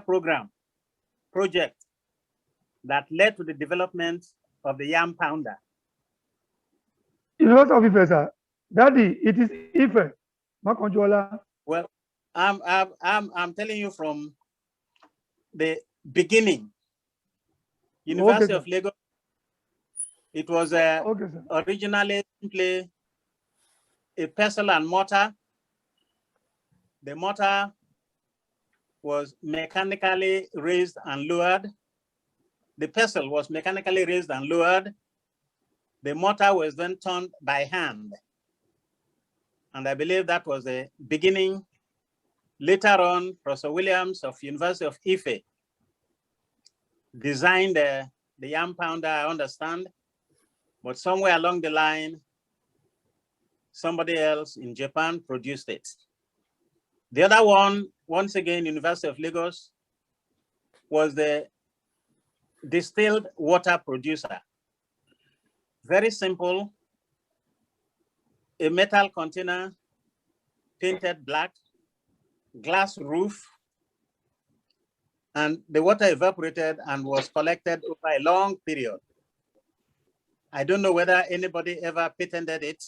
project that led to the development of the yam pounder. University of Ife, sir. Daddy, it is Ife, Makonjola. Well, I'm telling you from the beginning. University of Lagos. It was originally simply a pestle and mortar. The mortar was mechanically raised and lowered. The pestle was mechanically raised and lowered. The mortar was then turned by hand. And I believe that was the beginning. Later on, Professor Williams of University of Ife designed the yam pounder, I understand, but somewhere along the line, somebody else in Japan produced it. The other one, once again, University of Lagos, was the distilled water producer. Very simple, a metal container painted black, glass roof, and the water evaporated and was collected over a long period. I don't know whether anybody ever patented it.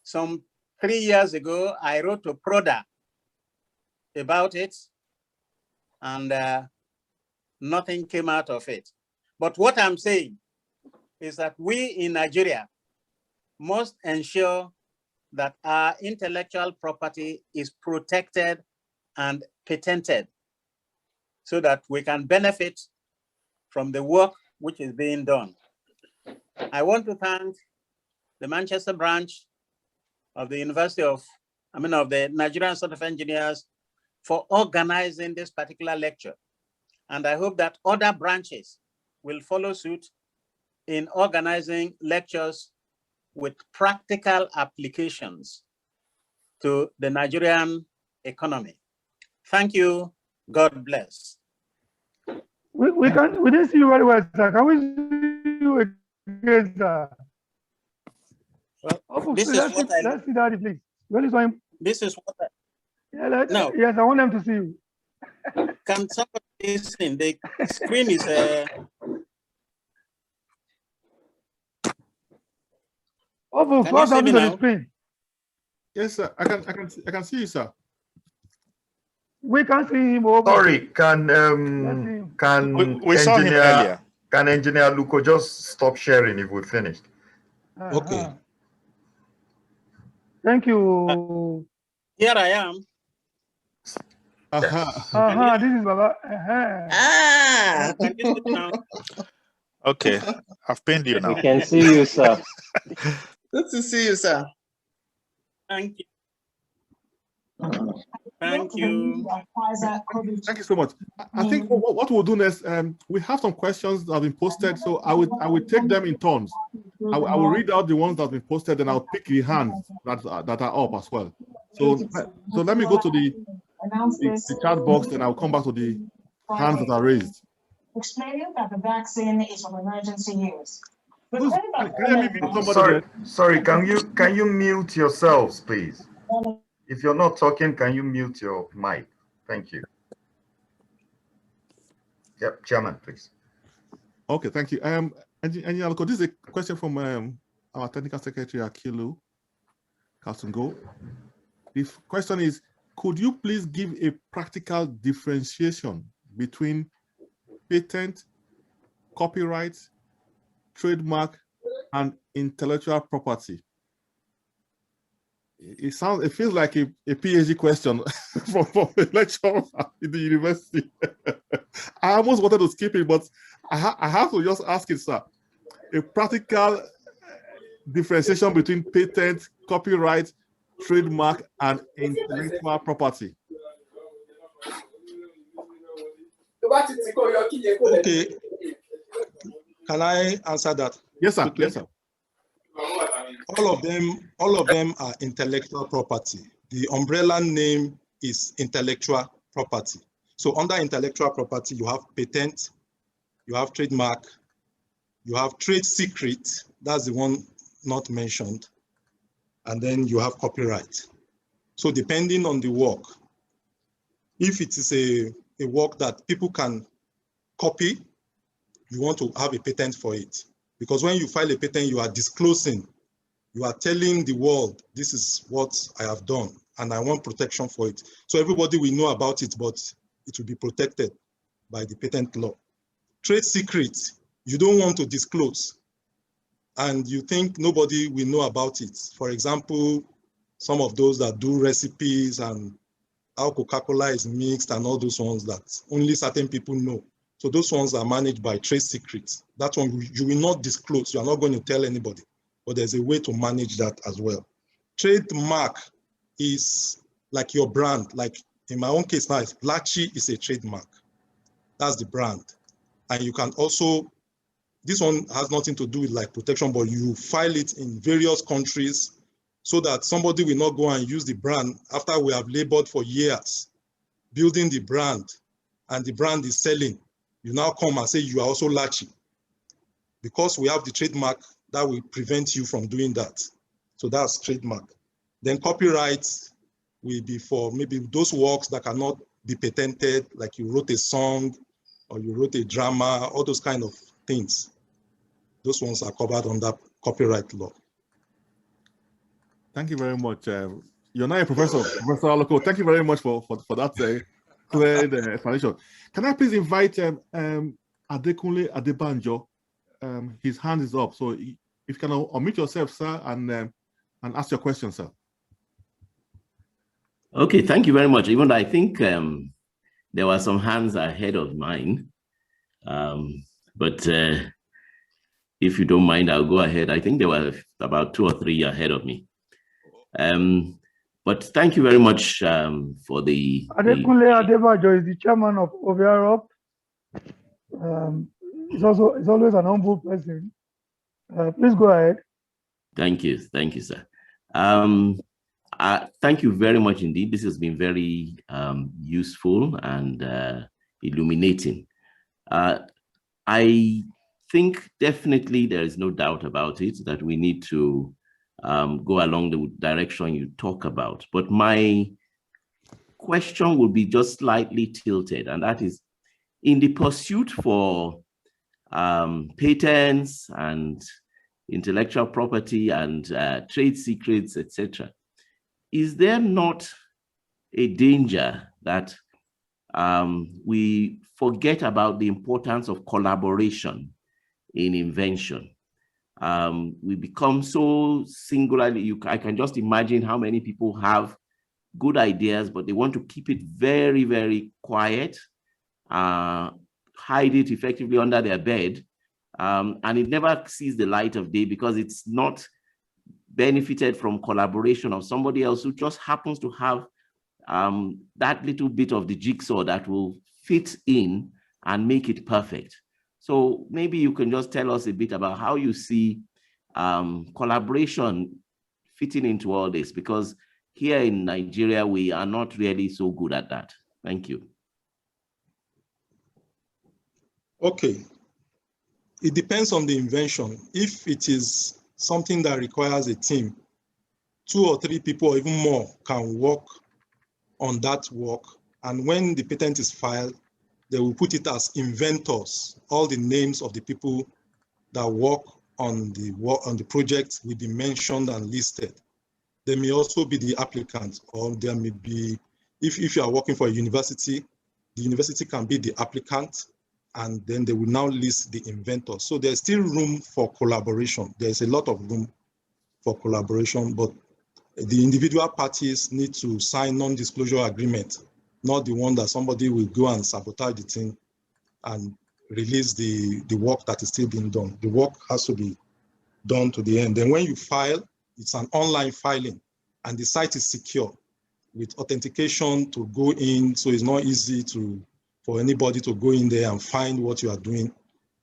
Some 3 years ago, I wrote to Proda about it, and nothing came out of it. But what I'm saying is that we in Nigeria must ensure that our intellectual property is protected and patented so that we can benefit from the work which is being done. I want to thank the Manchester branch of the of the Nigerian Institute of Engineers for organizing this particular lecture. And I hope that other branches will follow suit in organizing lectures with practical applications to the Nigerian economy. Thank you. God bless. We didn't see you very well, sir. Can we see you again, sir? Well, this is what let's see that, please. When is time? This is what no. Yes, I want them to see you. Can somebody listen? The screen is what's happening to the screen? Yes, sir. I can see you, sir. We can't see him. Sorry, can we saw him earlier. Can Engineer Aluko just stop sharing if we're finished? Okay. Thank you. Here I am. This is Baba. Can you see now? Okay, I've pinned you now. We can see you, sir. Good to see you, sir. Thank you. Thank you. Thank you so much. I think what we'll do next, we have some questions that have been posted, so I will take them in turns. I will read out the ones that have been posted, and I'll pick the hands that are up as well. So let me go to the chat box, and I'll come back to the hands that are raised. Explaining that the vaccine is of emergency use. Sorry, can you mute yourselves, please? If you're not talking, can you mute your mic? Thank you. Yep, Chairman, please. Okay, thank you. Engineer Aluko, this is a question from our Technical Secretary, Akilu Kasungo. The question is, could you please give a practical differentiation between patent, copyright, trademark, and intellectual property? It feels like a PhD question from a lecturer in the university. I almost wanted to skip it, but I have to just ask it, sir. A practical differentiation between patent, copyright, trademark, and intellectual property. Okay. Can I answer that? Yes, sir. Yes, sir. All of them are intellectual property. The umbrella name is intellectual property. So under intellectual property, you have patent, you have trademark, you have trade secret, that's the one not mentioned, and then you have copyright. So depending on the work, if it is a work that people can copy, you want to have a patent for it. Because when you file a patent, you are disclosing, you are telling the world, this is what I have done, and I want protection for it. So everybody will know about it, but it will be protected by the patent law. Trade secrets, you don't want to disclose, and you think nobody will know about it. For example, some of those that do recipes and how Coca-Cola is mixed and all those ones that only certain people know. So those ones are managed by trade secrets. That one you will not disclose. You are not going to tell anybody, but there's a way to manage that as well. Trademark is like your brand. Like in my own case now, Lachi is a trademark. That's the brand. And you can also, this one has nothing to do with like protection, but you file it in various countries so that somebody will not go and use the brand after we have labored for years, building the brand, and the brand is selling. You now come and say you are also Lachi. Because we have the trademark, that will prevent you from doing that. So that's trademark. Then copyright will be for maybe those works that cannot be patented, like you wrote a song or you wrote a drama, all those kind of things. those ones are covered under copyright law. Thank you very much. You're now a professor, Professor Aluko. Thank you very much for that clear explanation. Can I please invite Adekunle Adebanjo? His hand is up, so if you can unmute yourself, sir, and ask your question, sir. Okay, thank you very much. Even though I think there were some hands ahead of mine, but if you don't mind, I'll go ahead. I think there were about 2 or 3 ahead of me. But thank you very much for the... Adekunle Adebanjo is the chairman of OVROP. He's always an humble person. Please go ahead. Thank you, sir. Thank you very much indeed. This has been very useful and illuminating. I think definitely there is no doubt about it that we need to go along the direction you talk about. But my question will be just slightly tilted, and that is, in the pursuit for patents and intellectual property and trade secrets, etc., is there not a danger that we forget about the importance of collaboration in invention? We become so singularly, I can just imagine how many people have good ideas, but they want to keep it very, very quiet, hide it effectively under their bed, and it never sees the light of day because it's not benefited from collaboration of somebody else who just happens to have that little bit of the jigsaw that will fit in and make it perfect. So maybe you can just tell us a bit about how you see collaboration fitting into all this, because here in Nigeria, we are not really so good at that. Thank you. Okay. It depends on the invention. If it is something that requires a team, 2 or 3 people or even more can work on that work. And when the patent is filed, they will put it as inventors. All the names of the people that work on the project will be mentioned and listed. There may also be the applicant, or there may be, if you are working for a university, the university can be the applicant, and then they will now list the inventor. So there's still room for collaboration. There's a lot of room for collaboration, but the individual parties need to sign non-disclosure agreement, not the one that somebody will go and sabotage the thing and release the work that is still being done. The work has to be done to the end. Then when you file, it's an online filing, and the site is secure with authentication to go in, so it's not easy for anybody to go in there and find what you are doing.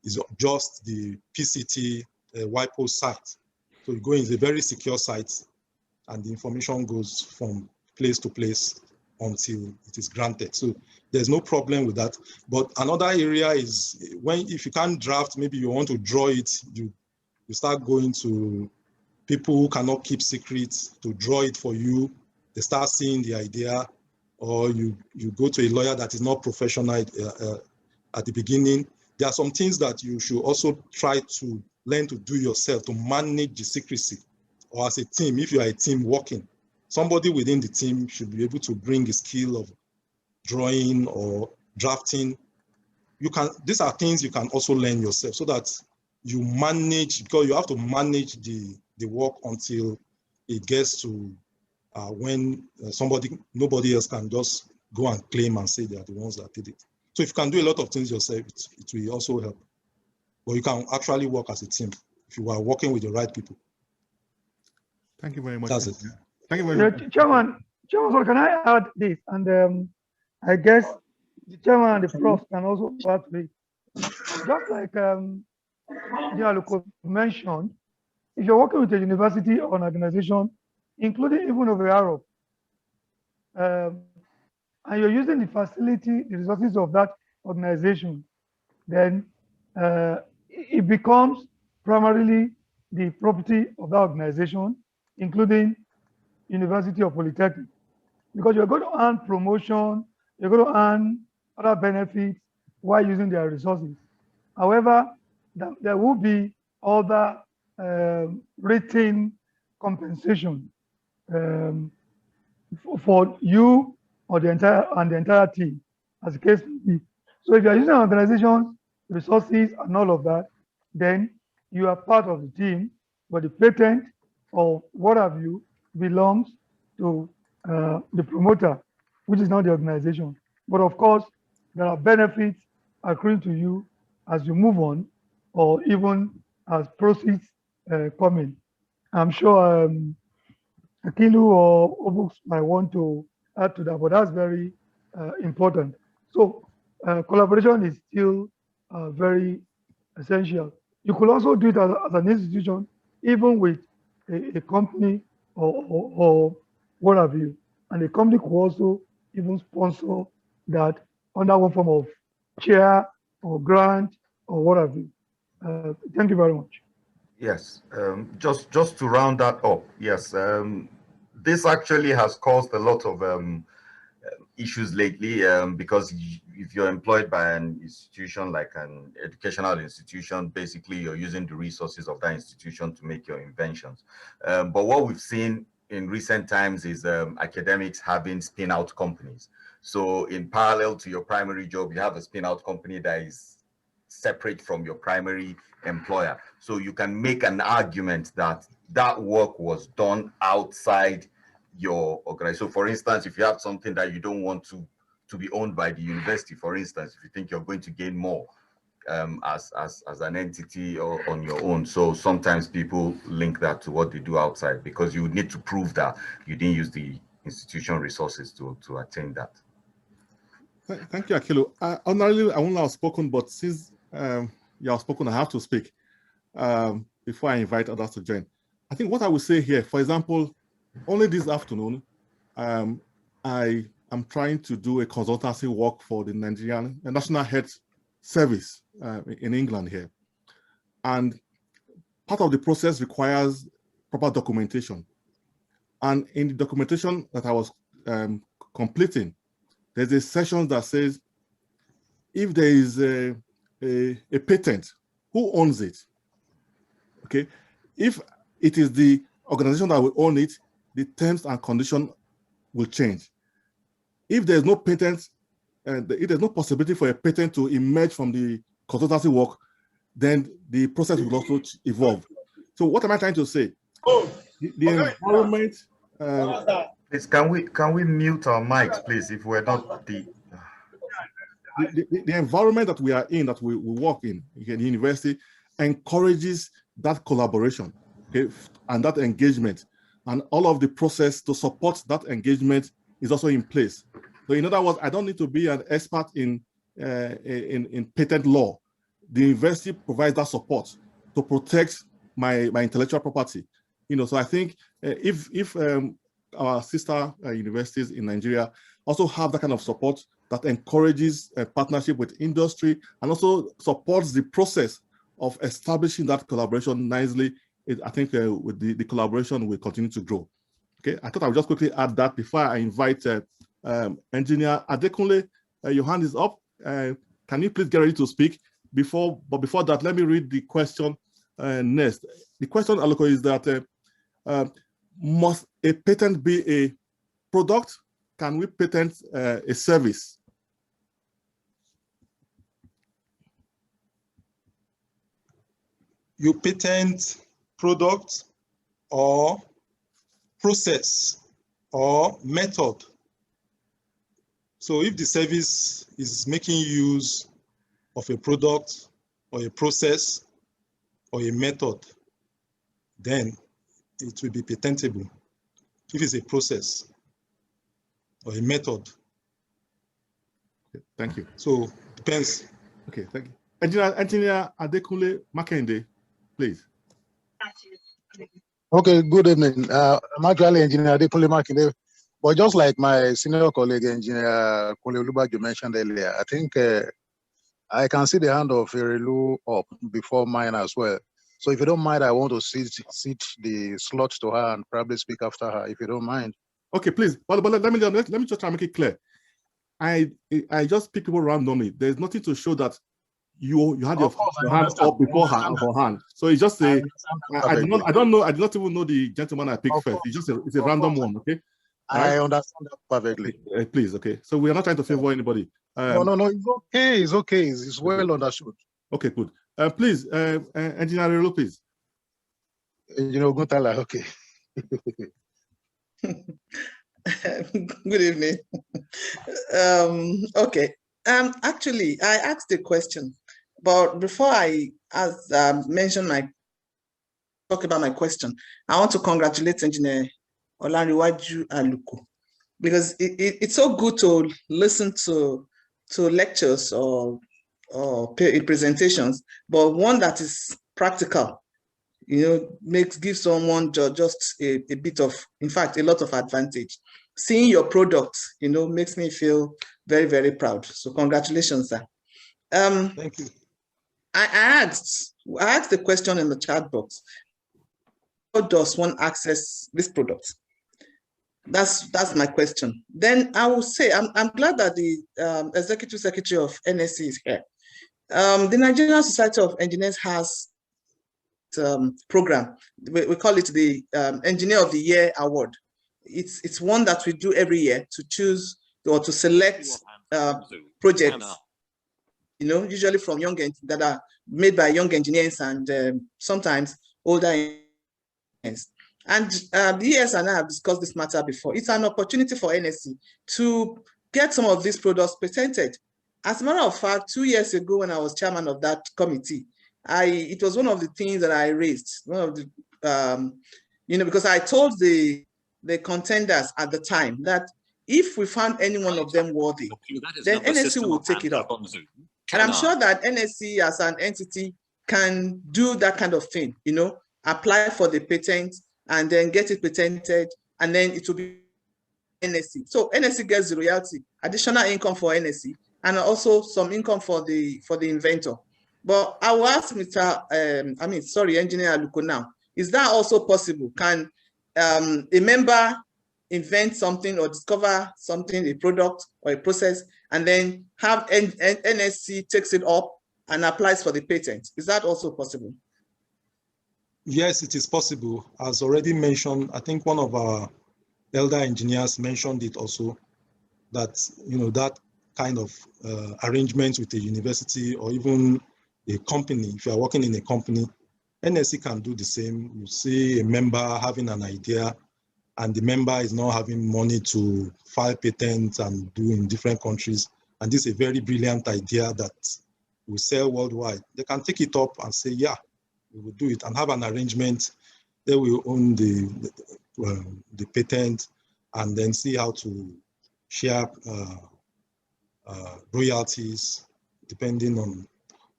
It's just the PCT WIPO site. So you go in, it's a very secure site, and the information goes from place to place until it is granted. So there's no problem with that. But another area is if you can't draft, maybe you want to draw it, you start going to people who cannot keep secrets to draw it for you. They start seeing the idea, or you go to a lawyer that is not professional at the beginning. There are some things that you should also try to learn to do yourself to manage the secrecy, or as a team, if you are a team working, somebody within the team should be able to bring a skill of drawing or drafting. These are things you can also learn yourself, so that you manage, because you have to manage the work until it gets to when nobody else can just go and claim and say they are the ones that did it. So if you can do a lot of things yourself, it will also help. But you can actually work as a team if you are working with the right people. Thank you very much. That's it. Thank you very much. Chairman, so can I add this? And I guess the chairman and the prof can also add to it. Just like Aluko mentioned, if you're working with a university or an organization, including even over Europe, and you're using the facility, the resources of that organization, then it becomes primarily the property of that organization, including university or polytechnic, because you're going to earn promotion, you're going to earn other benefits while using their resources. However, there will be other written compensation for you or the entire team, as the case may be. So if you are using an organization's resources and all of that, then you are part of the team, but the patent or what have you belongs to the promoter, which is not the organization. But of course, there are benefits accruing to you as you move on, or even as proceeds come in. I'm sure Akilu or Obux might want to add to that, but that's very important. So collaboration is still very essential. You could also do it as an institution, even with a company or what have you. And the company could also even sponsor that under one form of share or grant or what have you. Thank you very much. Yes, just to round that up, yes, this actually has caused a lot of issues lately because if you're employed by an institution like an educational institution, basically you're using the resources of that institution to make your inventions. But what we've seen in recent times is academics having spin-out companies. So in parallel to your primary job, you have a spin-out company that is separate from your primary employer. So you can make an argument that that work was done outside your organization. So for instance, if you have something that you don't want to be owned by the university, for instance, if you think you're going to gain more as an entity or on your own. So sometimes people link that to what they do outside because you would need to prove that you didn't use the institution resources to attain that. Thank you, Akilu. Ordinarily, I wouldn't have spoken, but since you have spoken, I have to speak before I invite others to join. I think what I will say here, for example, only this afternoon, I am trying to do a consultancy work for the Nigerian National Health Service in England here. And part of the process requires proper documentation. And in the documentation that I was completing, there's a section that says, if there is a patent, who owns it? Okay, if it is the organization that will own it, the terms and conditions will change. If there's no patent, if there's no possibility for a patent to emerge from the consultancy work, then the process will also evolve. So what am I trying to say? The environment. Please, can we mute our mics, please, if we're not the environment that we are in, that we work in the university, encourages that collaboration, okay, and that engagement, and all of the process to support that engagement is also in place. So in other words, I don't need to be an expert in patent law. The university provides that support to protect my intellectual property. So I think if our sister universities in Nigeria also have that kind of support that encourages a partnership with industry and also supports the process of establishing that collaboration nicely, I think with the collaboration will continue to grow. Okay, I thought I would just quickly add that before I invite Engineer Adekunle. Your hand is up. Can you please get ready to speak? But before that, let me read the question next. The question, Aluko, is that must a patent be a product? Can we patent a service? You patent product or process or method. So if the service is making use of a product or a process or a method, then it will be patentable. If it's a process or a method. Okay, thank you. So depends. Okay, thank you. Engineer Adekunle Makinde, please. Okay, good evening. I'm actually Engineer Adekunle Makinde, but just like my senior colleague, Engineer Kunle Olubaju mentioned earlier, I think I can see the hand of Irelu up before mine as well. So if you don't mind, I want to sit the slot to her and probably speak after her, if you don't mind. Okay, please. But let me just try to make it clear. I just pick people randomly. There's nothing to show that you had your hand up before her hand. So it's just a I don't know. I did not even know the gentleman I picked first. It's a random one. Okay. I understand that perfectly. Please, okay. So we are not trying to favor anybody. No, it's okay. It's okay. It's well understood. Okay, good. Please, Engineer Relo, please. Engineer Oguntala, okay. Good evening. Okay. Actually, I asked a question, but before I talk about my question, I want to congratulate Engineer Olanrewaju Aluko, because it's so good to listen to lectures or presentations, but one that is practical, gives someone just a bit of, in fact, a lot of advantage. Seeing your product, makes me feel very, very proud. So congratulations, sir. Thank you. I asked the question in the chat box. How does one access this product? That's my question. Then I will say, I'm glad that the Executive Secretary of NSE is here. The Nigerian Society of Engineers has program. We call it the Engineer of the Year Award. It's one that we do every year to choose or to select projects, usually from that are made by young engineers and sometimes older engineers. And the ES and I have discussed this matter before. It's an opportunity for NSE to get some of these products patented. As a matter of fact, 2 years ago when I was chairman of that committee, it was one of the things that I raised. One of the, because I told the contenders at the time that if we found any one of them worthy, then NSE will take it up. And I'm sure that NSE as an entity can do that kind of thing, apply for the patent and then get it patented, and then it will be NSE. So NSE gets the royalty, additional income for NSE, and also some income for the inventor. But I will ask Engineer Aluko now, is that also possible? Can a member invent something or discover something, a product or a process, and then have NSE takes it up and applies for the patent? Is that also possible? Yes, it is possible. As already mentioned, I think one of our elder engineers mentioned it also, that that kind of arrangement with a university or even a company, if you are working in a company, NSE can do the same. You see a member having an idea and the member is not having money to file patents and do in different countries. And this is a very brilliant idea that will sell worldwide. They can take it up and say, yeah, we will do it, and have an arrangement. They will own the patent and then see how to share royalties depending on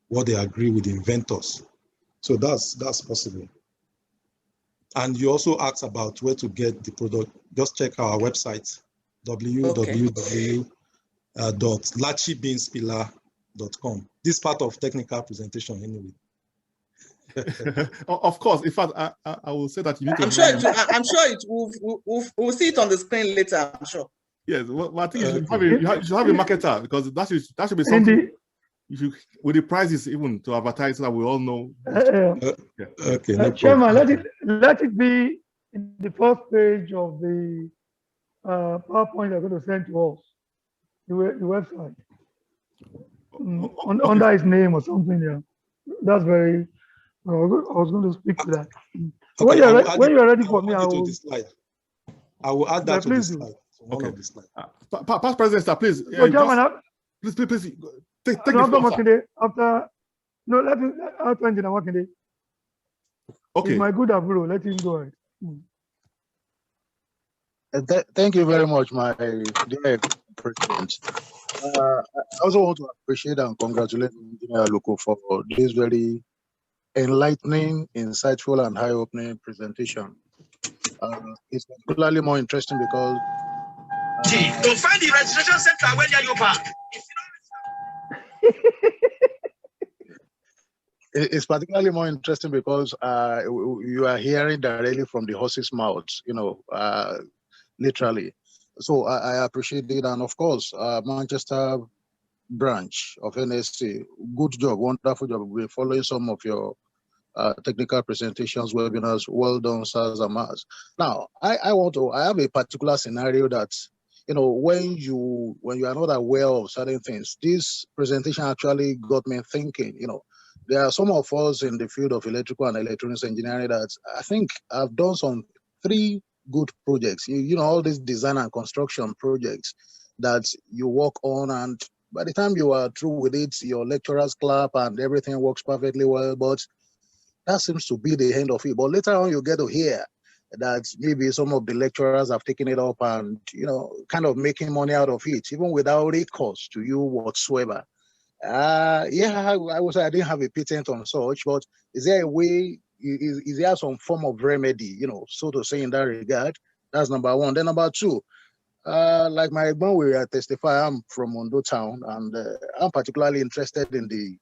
what they agree with the inventors. So that's possible. And you also asked about where to get the product. Just check our website, www.lachibeanspiller.com. This part of technical presentation anyway. Of course. In fact, I will say that you need to. We'll see it on the screen later, I'm sure. Yes, well, I think you should have a marketer, because that should be something. With the prices even to advertise, so that we all know. Okay. Chairman, let it be in the first page of the PowerPoint you're going to send to us, the website, under his name or something. Yeah, that's very. I was going to speak to that. So okay, when you're ready for me, I will add that to the slide. Okay. Past President, sir, please. So, Chairman, please. Take after engineer working day. Okay. It's my good Aburo. Let him go ahead. Thank you very much, my dear President. I also want to appreciate and congratulate Engineer Aluko for this very enlightening, insightful, and eye-opening presentation. It's particularly more interesting because to find the registration center when you park. It's particularly more interesting because you are hearing directly from the horse's mouths, literally. So I appreciate it. And of course, Manchester branch of NSE. Good job, wonderful job. We're following some of your technical presentations, webinars. Well done, sirs and Mars. Now, I have a particular scenario that, you know, when you are not aware of certain things, this presentation actually got me thinking. You know, there are some of us in the field of electrical and electronics engineering that I think I've done some 3 good projects. You know, all these design and construction projects that you work on, and by the time you are through with it, your lecturers clap and everything works perfectly well, but that seems to be the end of it. But later on, you get to hear that maybe some of the lecturers have taken it up and, you know, kind of making money out of it, even without recourse to you whatsoever. Yeah, I would say I didn't have a patent on such, but is there a way, is there some form of remedy, you know, so to say, in that regard? That's number one. Then number two, like my Egban will testify, I'm from Ondo town, and I'm particularly interested in the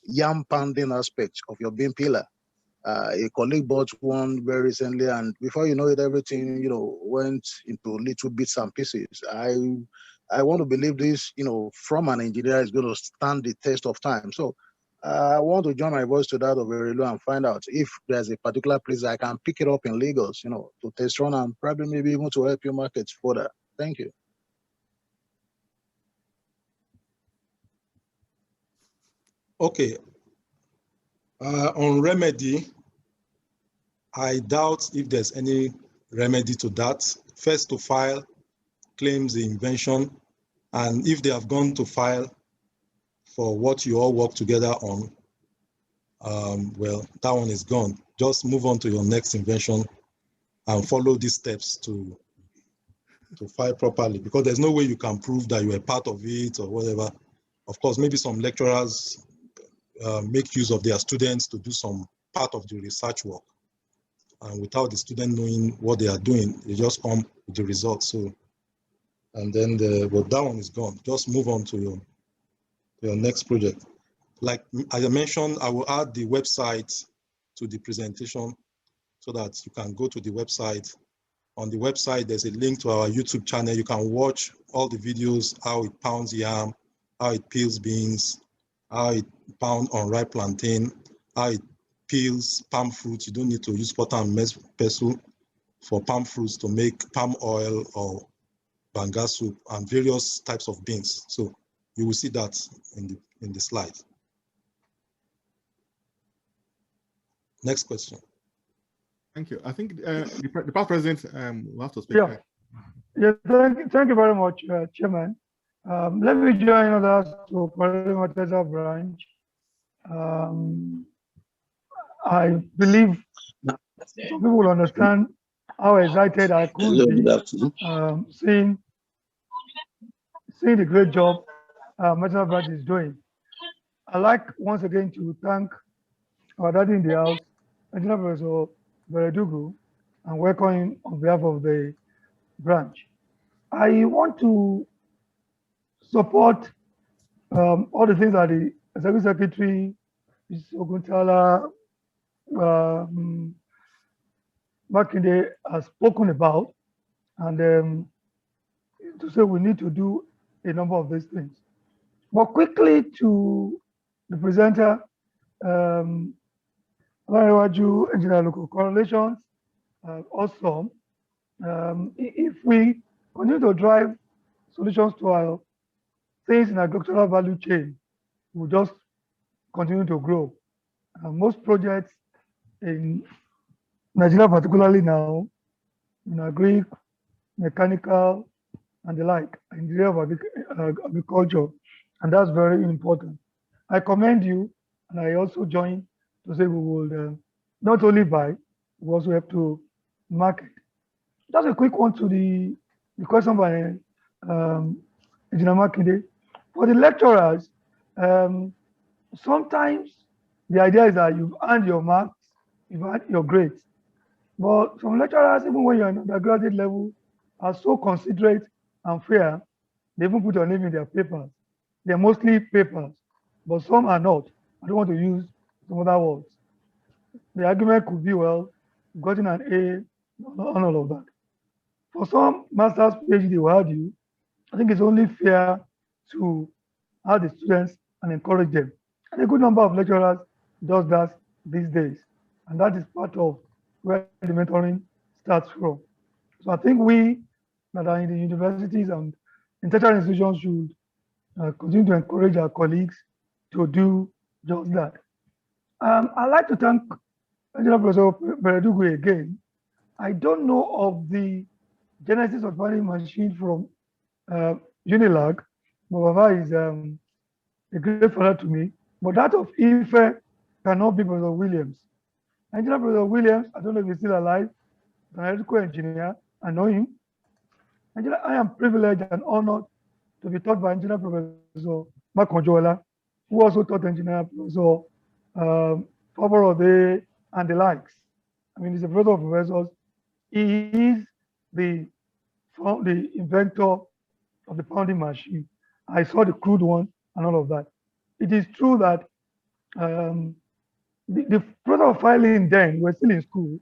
yam pounding aspect of your bean pillar. A colleague bought one very recently, and before you know it, everything, you know, went into little bits and pieces. I want to believe this, you know, from an engineer is going to stand the test of time. So I want to join my voice to that of Erelu and find out if there's a particular place I can pick it up in Lagos, you know, to test run and probably maybe even to help your markets further. Thank you. Okay. On remedy, I doubt if there's any remedy to that. First to file claims the invention, and if they have gone to file for what you all work together on, well, that one is gone. Just move on to your next invention and follow these steps to file properly, because there's no way you can prove that you were part of it or whatever. Of course, maybe some lecturers make use of their students to do some part of the research work. And without the student knowing what they are doing, they just come with the results. So, and then well, that one is gone. Just move on to your next project. Like as I mentioned, I will add the website to the presentation so that you can go to the website. On the website, there's a link to our YouTube channel. You can watch all the videos, how it pounds yam, how it peels beans, how it pounds unripe plantain, how it peels palm fruits. You don't need to use mortar and pestle for palm fruits to make palm oil or banga soup and various types of beans. So you will see that in the slide. Next question. Thank you. I think the past president will have to speak. Yeah. Yeah, thank you very much, Chairman. Let me join others to Commercialization branch. I believe some people will understand how excited I could be seeing the great job Commercialization branch is doing. I'd like once again to thank our daddy in the house, Engineer Professor Veredugu, and welcome him on behalf of the branch. I want to support all the things that the Executive Secretary, Mrs. Oguntala, Makinde has spoken about, and to say we need to do a number of these things. But quickly to the presenter, Olanrewaju, Engineer Aluko, correlations, awesome. If we continue to drive solutions to our things in agricultural value chain, will just continue to grow. Most projects in Nigeria, particularly now, in agri, mechanical, and the like, in the area of agriculture, and that's very important. I commend you, and I also join to say we will not only buy, we also have to market. Just a quick one to the question by Engineer Makinde. For the lecturers, sometimes the idea is that you've earned your marks, you've earned your grades. But some lecturers, even when you're at undergraduate level, are so considerate and fair, they even put your name in their papers. They're mostly papers, but some are not. I don't want to use some other words. The argument could be, well, you've gotten an A on all of that. For some master's PhD will argue, I think it's only fair to out the students and encourage them. And a good number of lecturers does that these days. And that is part of where the mentoring starts from. So I think we that are in the universities and in tertiary institutions should continue to encourage our colleagues to do just that. I'd like to thank Engineer Professor Veredugu again. I don't know of the genesis of funding machine from Unilag, but Baba is a great father to me. But that of Ife cannot be Professor Williams. Engineer Professor Williams, I don't know if he's still alive, an electrical engineer. I know him. Engineer, I am privileged and honored to be taught by Engineer Professor Makonjola, who also taught Engineer Professor Faborode and the likes. I mean, he's a brother of professors. He is the inventor of the pounding machine. I saw the crude one and all of that. It is true that the process of filing then, we're still in school.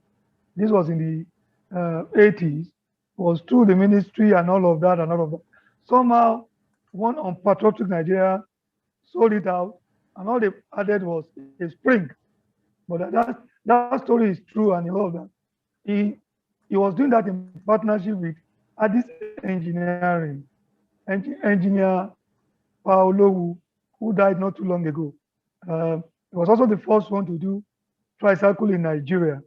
This was in the 80s, was through the ministry and all of that and all of that. Somehow, one unpatriotic Nigeria sold it out, and all they added was a spring. But that story is true, and all of that. He was doing that in partnership with Addis Engineering, engineer Paolo, who died not too long ago. He was also the first one to do tricycle in Nigeria.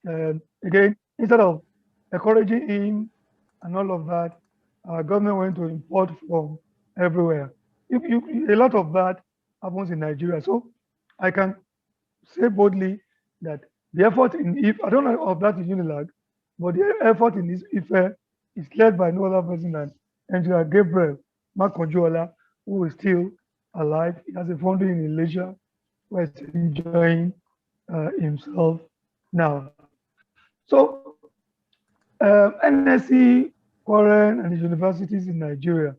Again, instead of encouraging him and all of that, our government went to import from everywhere. A lot of that happens in Nigeria. So I can say boldly that the effort I don't know of that in Unilag, but the effort in this IFE is led by no other person than Engineer Gabriel Makonjola, who is still alive. He has a foundry in Malaysia where he's enjoying himself now. So MNSE, Koren, and the universities in Nigeria,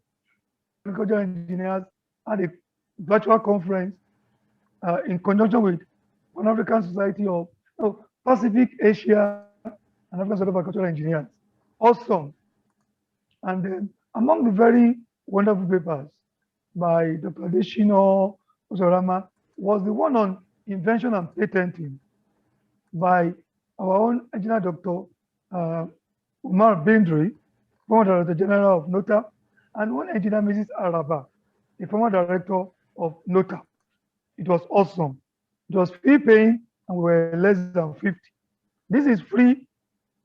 agricultural engineers had a virtual conference in conjunction with Pan African Society of Pacific Asia and African Society of Agricultural Engineers. Awesome. And then among the very wonderful papers by Dr. Adeshino Osorama was the one on invention and patenting by our own engineer, Dr. Umar Bindri, former Director General of NOTA, and one engineer, Mrs. Araba, the former director of NOTA. It was awesome. It was fee paying and we were less than 50. This is free,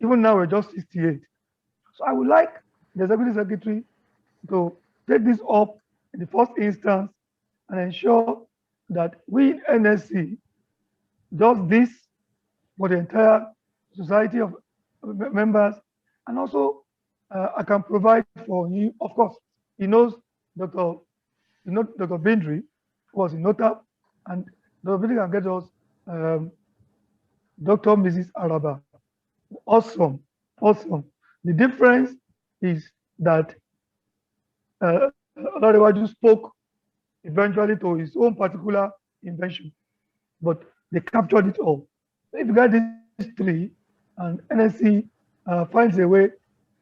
even now we're just 68. So I would like the Executive Secretary to take this up in the first instance and ensure that we in NSC does this for the entire society of members, and also I can provide for you. Of course, he knows Dr. Bindri, who was in NOTA, and Dr. Bindri can get us Dr. Mrs. Araba. Awesome, awesome. The difference is that Olanrewaju spoke eventually to his own particular invention, but they captured it all. If you got these three, and NSC finds a way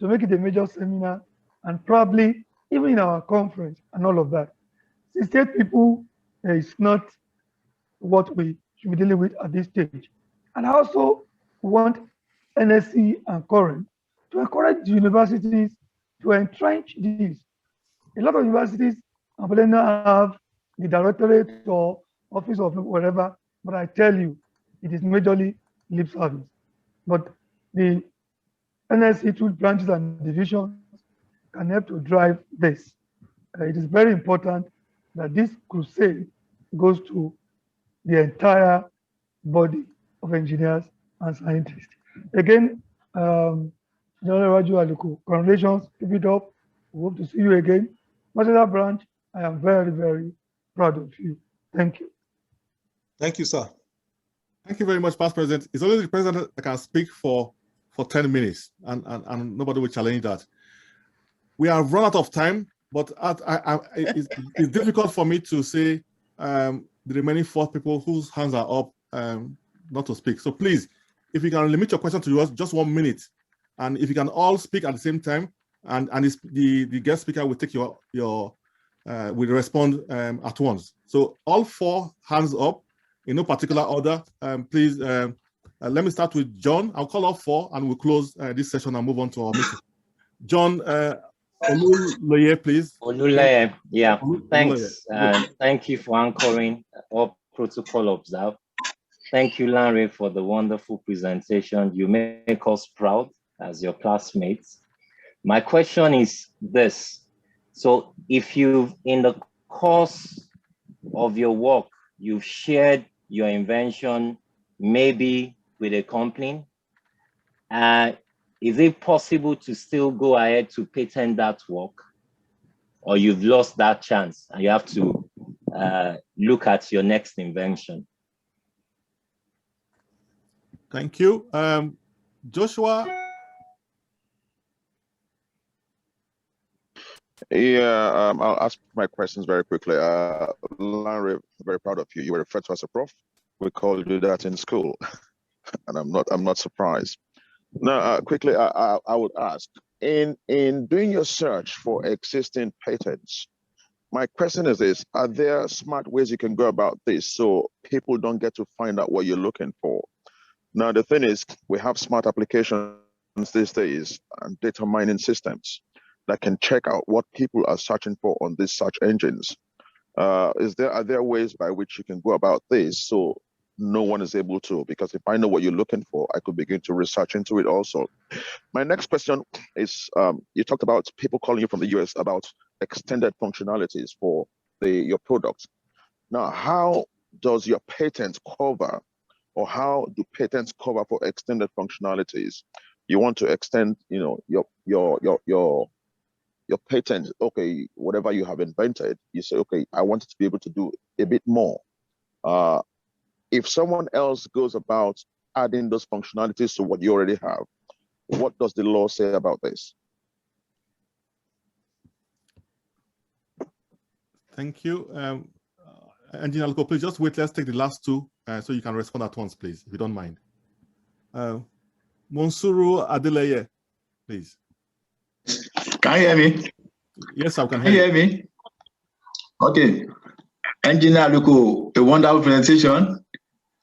to make it a major seminar, and probably even in our conference and all of that. 68 people is not what we should be dealing with at this stage. And I also want NSC and Koren to encourage the universities to entrench this. A lot of universities now have the directorate or office of whatever, but I tell you, it is majorly lip service. But the NSC two branches and divisions can help to drive this. It is very important that this crusade goes to the entire body of engineers and scientists. Again, Olanrewaju Aluko, congratulations, keep it up. We hope to see you again. Master branch, I am very, very proud of you. Thank you. Thank you, sir. Thank you very much, Past President. It's only the President that can speak for 10 minutes, and nobody will challenge that. We have run out of time, but it's difficult for me to say the remaining 4 people whose hands are up not to speak. So please, if you can limit your question to just 1 minute, and if you can all speak at the same time, and the guest speaker will take your will respond at once. So all 4 hands up in no particular order. Please, let me start with John. I'll call off 4 and we'll close this session and move on to our meeting. John Olulaye, please. Olulaye, yeah, thanks. Thank you for anchoring all protocol observed. Thank you, Larry, for the wonderful presentation. You make us proud as your classmates. My question is this. So if you've, in the course of your work, you've shared your invention maybe with a company, is it possible to still go ahead to patent that work? Or you've lost that chance and you have to look at your next invention? Thank you. Joshua? Yeah, I'll ask my questions very quickly. Larry, very proud of you. You were referred to as a prof. We called you that in school, and I'm not surprised. Now, quickly, I would ask, in doing your search for existing patents, my question is this: are there smart ways you can go about this so people don't get to find out what you're looking for? Now, the thing is, we have smart applications these days and data mining systems that can check out what people are searching for on these search engines. Are there ways by which you can go about this so no one is able to? Because if I know what you're looking for, I could begin to research into it also. My next question is, you talked about people calling you from the US about extended functionalities for your product. Now, how does your patent cover, or how do patents cover for extended functionalities? You want to extend, your patent, okay, whatever you have invented, you say, okay, I want it to be able to do a bit more. If someone else goes about adding those functionalities to what you already have, what does the law say about this? Thank you. Engineer Aluko, please just wait. Let's take the last 2 so you can respond at once, please, if you don't mind. Monsuru Adeleye, please. Can you hear me? Yes, I can hear you. Can you hear me? Okay. Engineer Aluko, a wonderful presentation.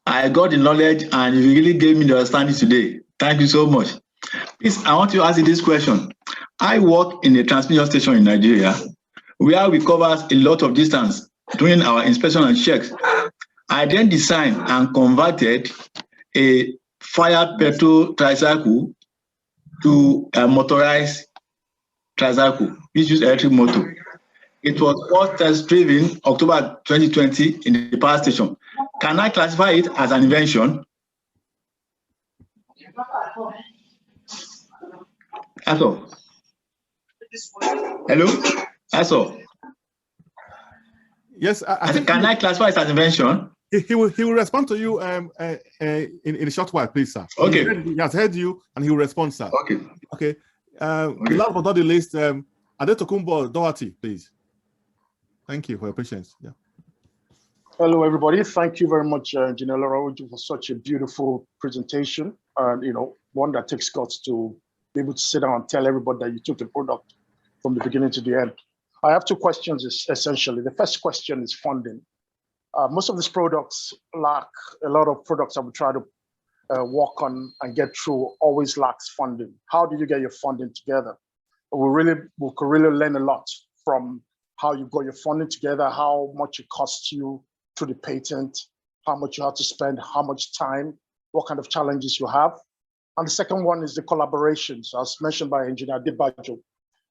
I got the knowledge and you really gave me the understanding today. Thank you so much. Please, I want to ask you this question. I work in a transmission station in Nigeria where we cover a lot of distance during our inspection and checks. I then designed and converted a fired petrol tricycle to a motorized tricycle, which uses electric motor. It was first test driven October 2020 in the power station. Can I classify it as an invention? That's all. Hello? That's all. Yes, I think. Can I classify it as invention? He will respond to you in a short while, please, sir. Okay. He has heard you and he will respond, sir. Okay. Okay. The last but not the least, Adetokunbo Doherty, please. Thank you for your patience. Yeah. Hello, everybody. Thank you very much, Engineer Olanrewaju, for such a beautiful presentation, and one that takes guts to be able to sit down and tell everybody that you took the product from the beginning to the end. I have 2 questions, essentially. The first question is funding. Most of these products lack, a lot of products that we try to work on and get through always lacks funding. How do you get your funding together? We could really learn a lot from how you got your funding together, how much it costs you through the patent, how much you have to spend, how much time, what kind of challenges you have. And the second one is the collaborations, as mentioned by Engineer Adebayo.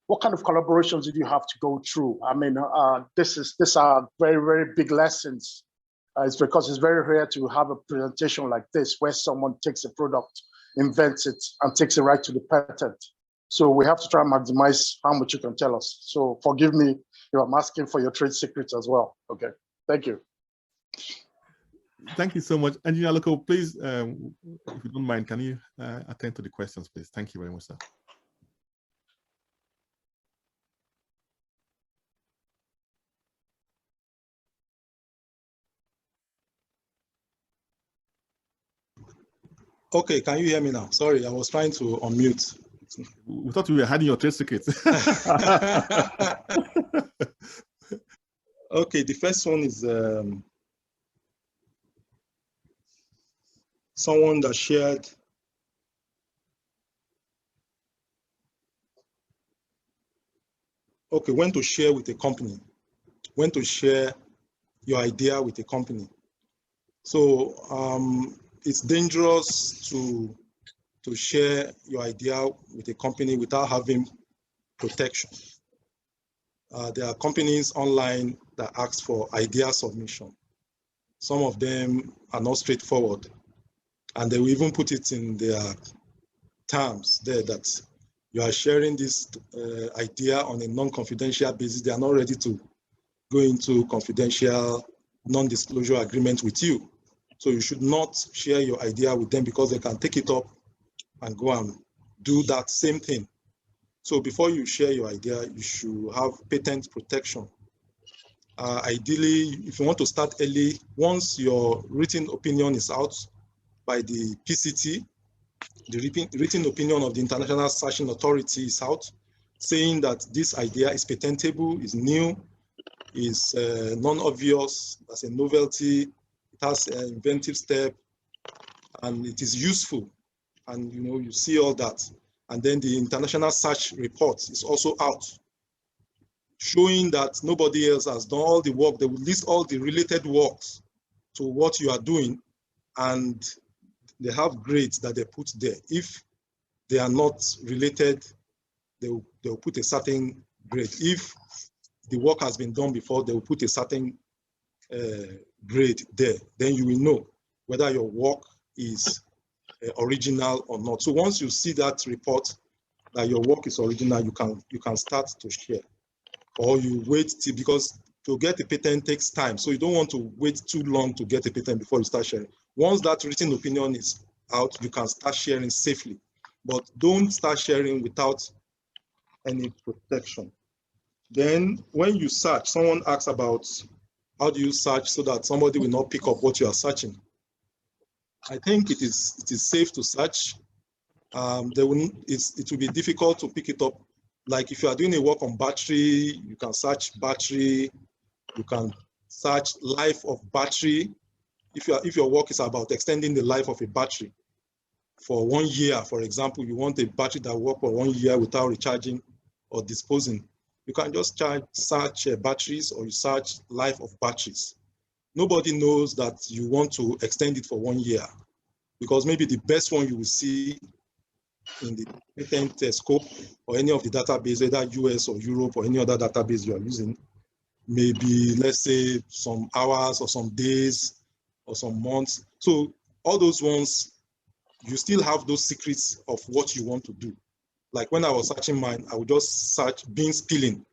What kind of collaborations did you have to go through? I mean, these are very, very big lessons. It's because it's very rare to have a presentation like this where someone takes a product, invents it, and takes it right to the patent. So we have to try and maximize how much you can tell us. So forgive me if I'm asking for your trade secrets as well. Okay, thank you. Thank you so much. Engineer Aluko, please, if you don't mind, can you attend to the questions, please? Thank you very much, sir. Okay, can you hear me now? Sorry, I was trying to unmute. We thought we were hiding your trade secrets. Okay, the first one is someone that shared when to share with a company, when to share your idea with a company. So it's dangerous to share your idea with a company without having protection. There are companies online that ask for idea submission. Some of them are not straightforward, and they will even put it in their terms there that you are sharing this idea on a non-confidential basis. They are not ready to go into confidential non-disclosure agreement with you. So you should not share your idea with them because they can take it up and go and do that same thing. So before you share your idea, you should have patent protection. Ideally, if you want to start early, once your written opinion is out by the PCT, the written opinion of the International Searching Authority is out, saying that this idea is patentable, is new, is non-obvious, as a novelty, it has an inventive step, and it is useful. And you see all that. And then the international search report is also out, showing that nobody else has done all the work. They will list all the related works to what you are doing, and they have grades that they put there. If they are not related, they'll put a certain grade. If the work has been done before, they will put a certain grade there. Then you will know whether your work is original or not. So once you see that report that your work is original, you can start to share. Or you wait till, because to get a patent takes time. So you don't want to wait too long to get a patent before you start sharing. Once that written opinion is out, you can start sharing safely. But don't start sharing without any protection. Then when you search, someone asks about how do you search so that somebody will not pick up what you are searching. I think it is safe to search. It will be difficult to pick it up. Like if you are doing a work on battery, you can search battery, you can search life of battery. If your work is about extending the life of a battery for 1 year, for example, you want a battery that works for 1 year without recharging or disposing, you can just search batteries, or you search life of batteries. Nobody knows that you want to extend it for 1 year, because maybe the best one you will see in the patent scope or any of the database, either US or Europe or any other database you are using, maybe let's say some hours or some days or some months. So all those ones, you still have those secrets of what you want to do. Like when I was searching mine, I would just search beans peeling.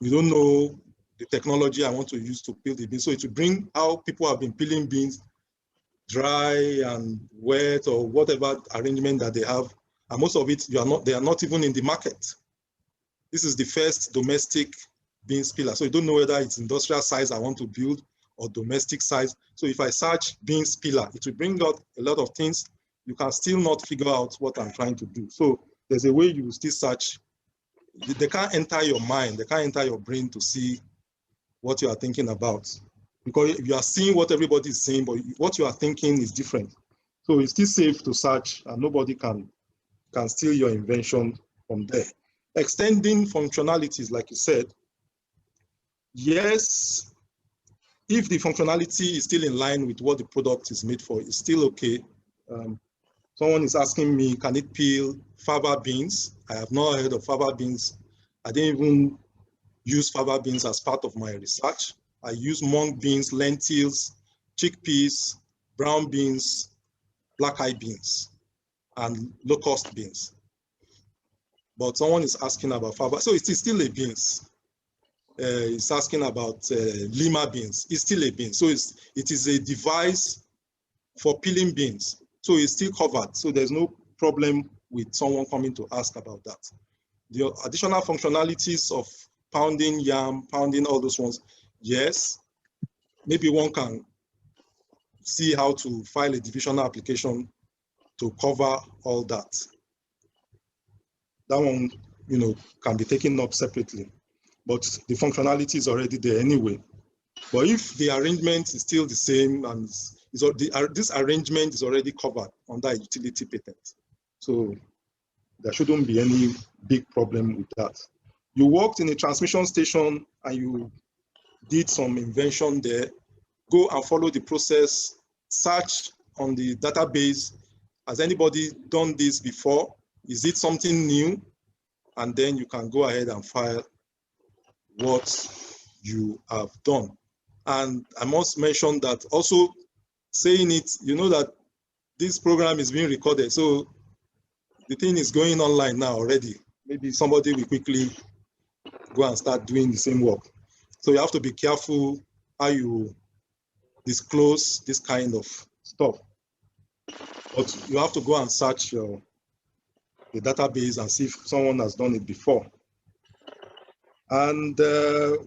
You don't know the technology I want to use to peel the beans. So it will bring how people have been peeling beans, dry and wet or whatever arrangement that they have. And most of it, they are not even in the market. This is the first domestic beans peeler. So you don't know whether it's industrial size I want to build or domestic size. So if I search beans peeler, it will bring out a lot of things. You can still not figure out what I'm trying to do. So there's a way you will still search. They can't enter your mind. They can't enter your brain to see what you are thinking about. Because you are seeing what everybody is saying, but what you are thinking is different. So it's still safe to search, and nobody can steal your invention from there. Extending functionalities, like you said, yes, if the functionality is still in line with what the product is made for, it's still okay. Someone is asking me, can it peel fava beans? I have not heard of fava beans. I didn't even use fava beans as part of my research. I use mung beans, lentils, chickpeas, brown beans, black-eyed beans, and locust beans. But someone is asking about fava. So it is still a beans. It's asking about lima beans. It's still a bean. So it is a device for peeling beans. So it's still covered. So there's no problem with someone coming to ask about that. The additional functionalities of pounding yam, pounding all those ones, yes, maybe one can see how to file a divisional application to cover all that. That one, can be taken up separately, but the functionality is already there anyway. But if the arrangement is still the same and this arrangement is already covered under a utility patent, so there shouldn't be any big problem with that. You worked in a transmission station and you did some invention there, go and follow the process, search on the database. Has anybody done this before? Is it something new? And then you can go ahead and file what you have done. And I must mention that also saying it, you know that this program is being recorded. So the thing is going online now already. Maybe somebody will quickly go and start doing the same work. So you have to be careful how you disclose this kind of stuff. But you have to go and search the database and see if someone has done it before. And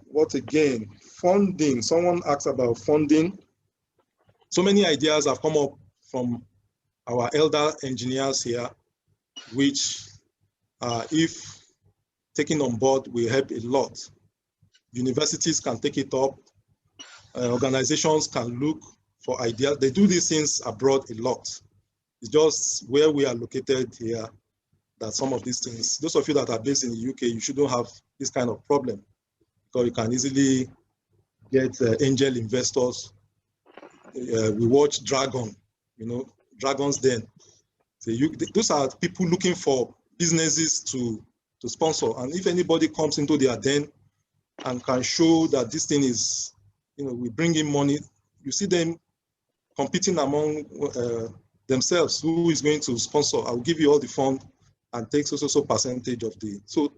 what again? Funding. Someone asked about funding. So many ideas have come up from our elder engineers here, which if taken on board will help a lot. Universities can take it up. Organizations can look for ideas. They do these things abroad a lot. It's just where we are located here that some of these things, those of you that are based in the UK, you shouldn't have this kind of problem because you can easily get angel investors. We watch Dragon, you know, Dragon's Den. So those are people looking for businesses to sponsor. And if anybody comes into their den and can show that this thing is, you know, we bring in money, you see them competing among themselves. Who is going to sponsor? I'll give you all the fund and takes also percentage of the. So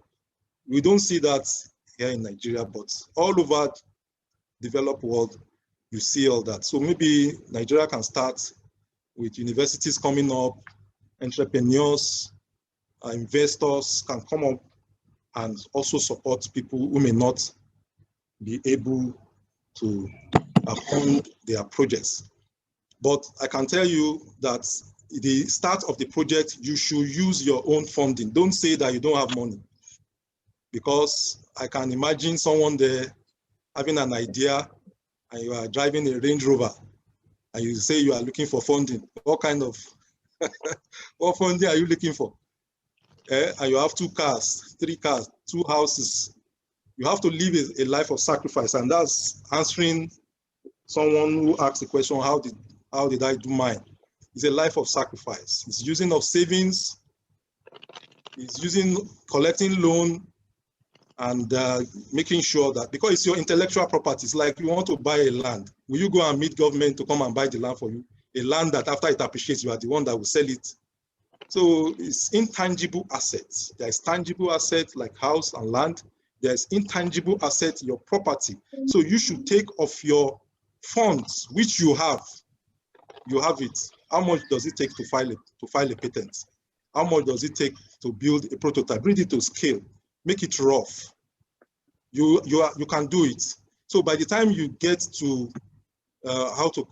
we don't see that here in Nigeria, but all over developed world, you see all that. So maybe Nigeria can start with universities coming up, entrepreneurs, investors can come up and also support people who may not be able to fund their projects. But I can tell you that the start of the project, you should use your own funding. Don't say that you don't have money, because I can imagine someone there having an idea and you are driving a Range Rover and you say you are looking for funding. What kind of, what funding are you looking for? And you have 2 cars, 3 cars, 2 houses. You have to live a life of sacrifice, and that's answering someone who asked the question, how did I do mine? It's a life of sacrifice. It's using of savings, it's collecting loan, and making sure that, because it's your intellectual property, it's like you want to buy a land. Will you go and meet government to come and buy the land for you? A land that after it appreciates, you are the one that will sell it. So it's intangible assets. There's tangible assets like house and land. There's intangible assets, your property. So you should take off your funds, which you have. You have it. How much does it take to file a patent? How much does it take to build a prototype? Bring it to scale. Make it rough. You can do it. So by the time you get to how to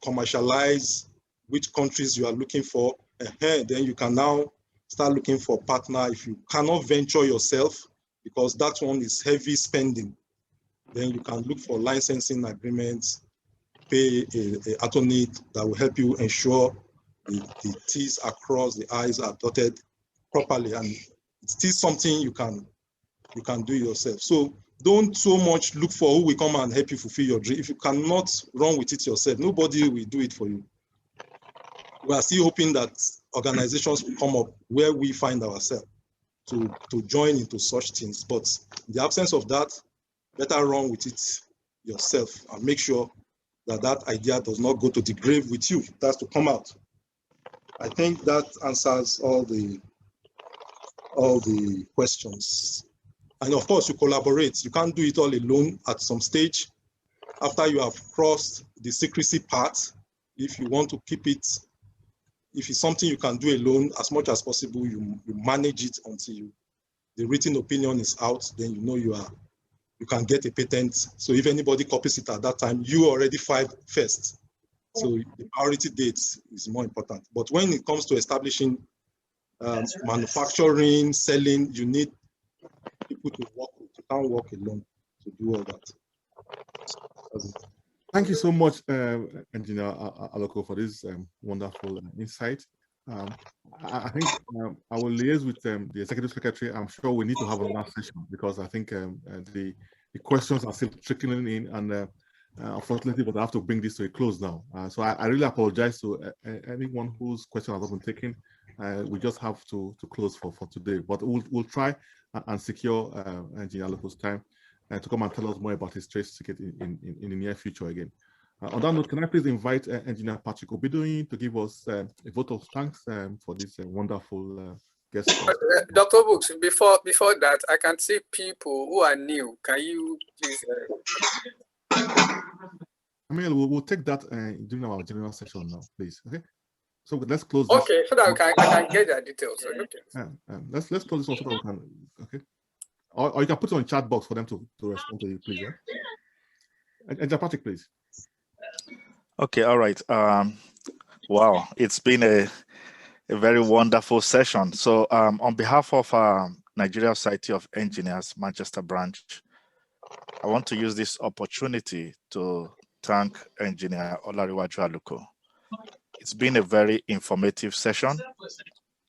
commercialize, which countries you are looking for, then you can now start looking for a partner. If you cannot venture yourself, because that one is heavy spending, then you can look for licensing agreements, pay an attorney that will help you ensure the T's are crossed, the I's are dotted properly, and it's still something you can do yourself. So don't so much look for who will come and help you fulfill your dream. If you cannot run with it yourself, nobody will do it for you. We are still hoping that organizations will come up where we find ourselves to join into such things. But in the absence of that, better run with it yourself and make sure that that idea does not go to the grave with you. That's to come out. I think that answers all the questions. And of course, you collaborate. You can't do it all alone at some stage. After you have crossed the secrecy part, if you want to keep it, if it's something you can do alone, as much as possible, you manage it until the written opinion is out, then you know you can get a patent. So if anybody copies it at that time, you already filed first. So the priority date is more important. But when it comes to establishing manufacturing, selling, you need people to work with. You can't work alone to do all that. Thank you so much, Engineer Aluko, for this wonderful insight. I think I will liaise with the Executive Secretary. I'm sure we need to have another session because I think the questions are still trickling in, and unfortunately, but I have to bring this to a close now. So I really apologize to anyone whose question has not been taken. We just have to close for today, but we'll try and secure Engineer Aluko's time to come and tell us more about his trade secret in the near future again. On that note, can I please invite Engineer Patrick Obidoyin to give us a vote of thanks for this wonderful guest. Dr. Books, before that, I can see people who are new. Can you please? I mean, we'll take that during our general session now, please. Okay. So let's close. Okay, so that I can get their details. Okay. Let's close this one so that we can. Okay. Or you can put it on chat box for them to respond to you, please. Engineer Patrick, please. Okay, all right. Wow, it's been a very wonderful session. So on behalf of Nigeria Society of Engineers, Manchester branch, I want to use this opportunity to thank Engineer Olanrewaju Aluko. It's been a very informative session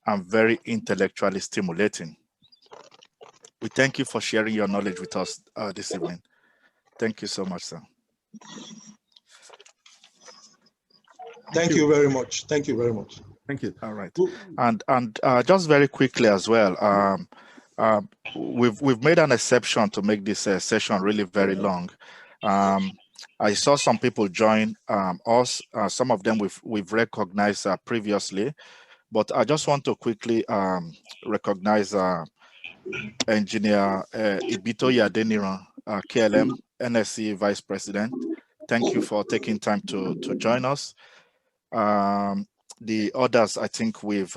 and very intellectually stimulating. We thank you for sharing your knowledge with us this evening. Thank you so much, sir. Thank you very much. Thank you very much. Thank you. All right. And just very quickly as well, we've made an exception to make this session really very long. I saw some people join us. Some of them we've recognized previously, but I just want to quickly recognize Engineer Ibito Yadeniran, KLM MNSE Vice President. Thank you for taking time to join us. The others, I think we have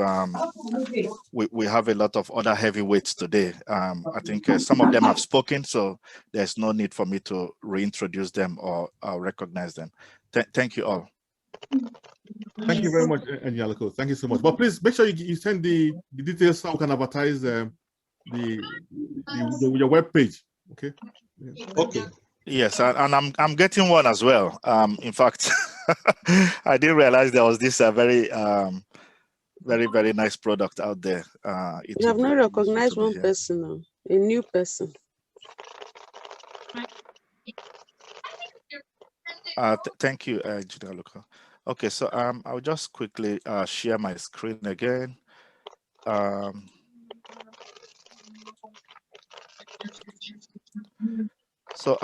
a lot of other heavyweights today. I think some of them have spoken, so there's no need for me to reintroduce them or recognize them. Thank you all. Thank you very much, Engineer Aluko. Thank you so much. But please make sure you send the details so we can advertise your web page. Okay. Okay. Yes, and I'm getting one as well. In fact, I didn't realize there was this very very nice product out there. You have not recognized one person, a new person. Thank you, Engineer Aluko. Okay, so I'll just quickly share my screen again. So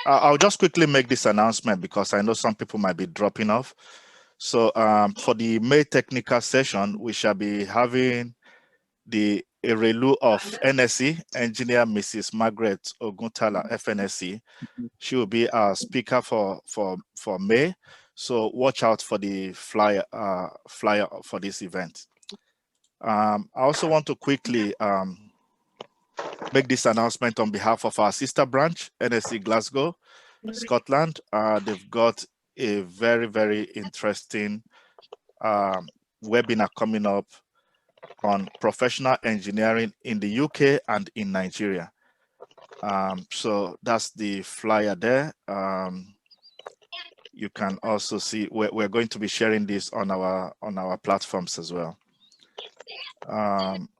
I'll just quickly make this announcement because I know some people might be dropping off. So for the May technical session, we shall be having the Erelu of NSE, Engineer Mrs. Margaret Oguntala, FNSE. She will be our speaker for May. So watch out for the flyer for this event. I also want to quickly make this announcement on behalf of our sister branch, NSE Glasgow, Scotland. They've got a very interesting webinar coming up on professional engineering in the UK and in Nigeria. So that's the flyer there. You can also see we're going to be sharing this on our platforms as well.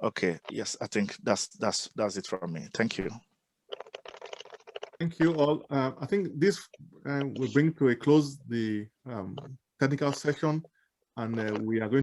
Okay, yes, I think that's it from me. Thank you. Thank you all. I think this will bring to a close the technical session, and we are going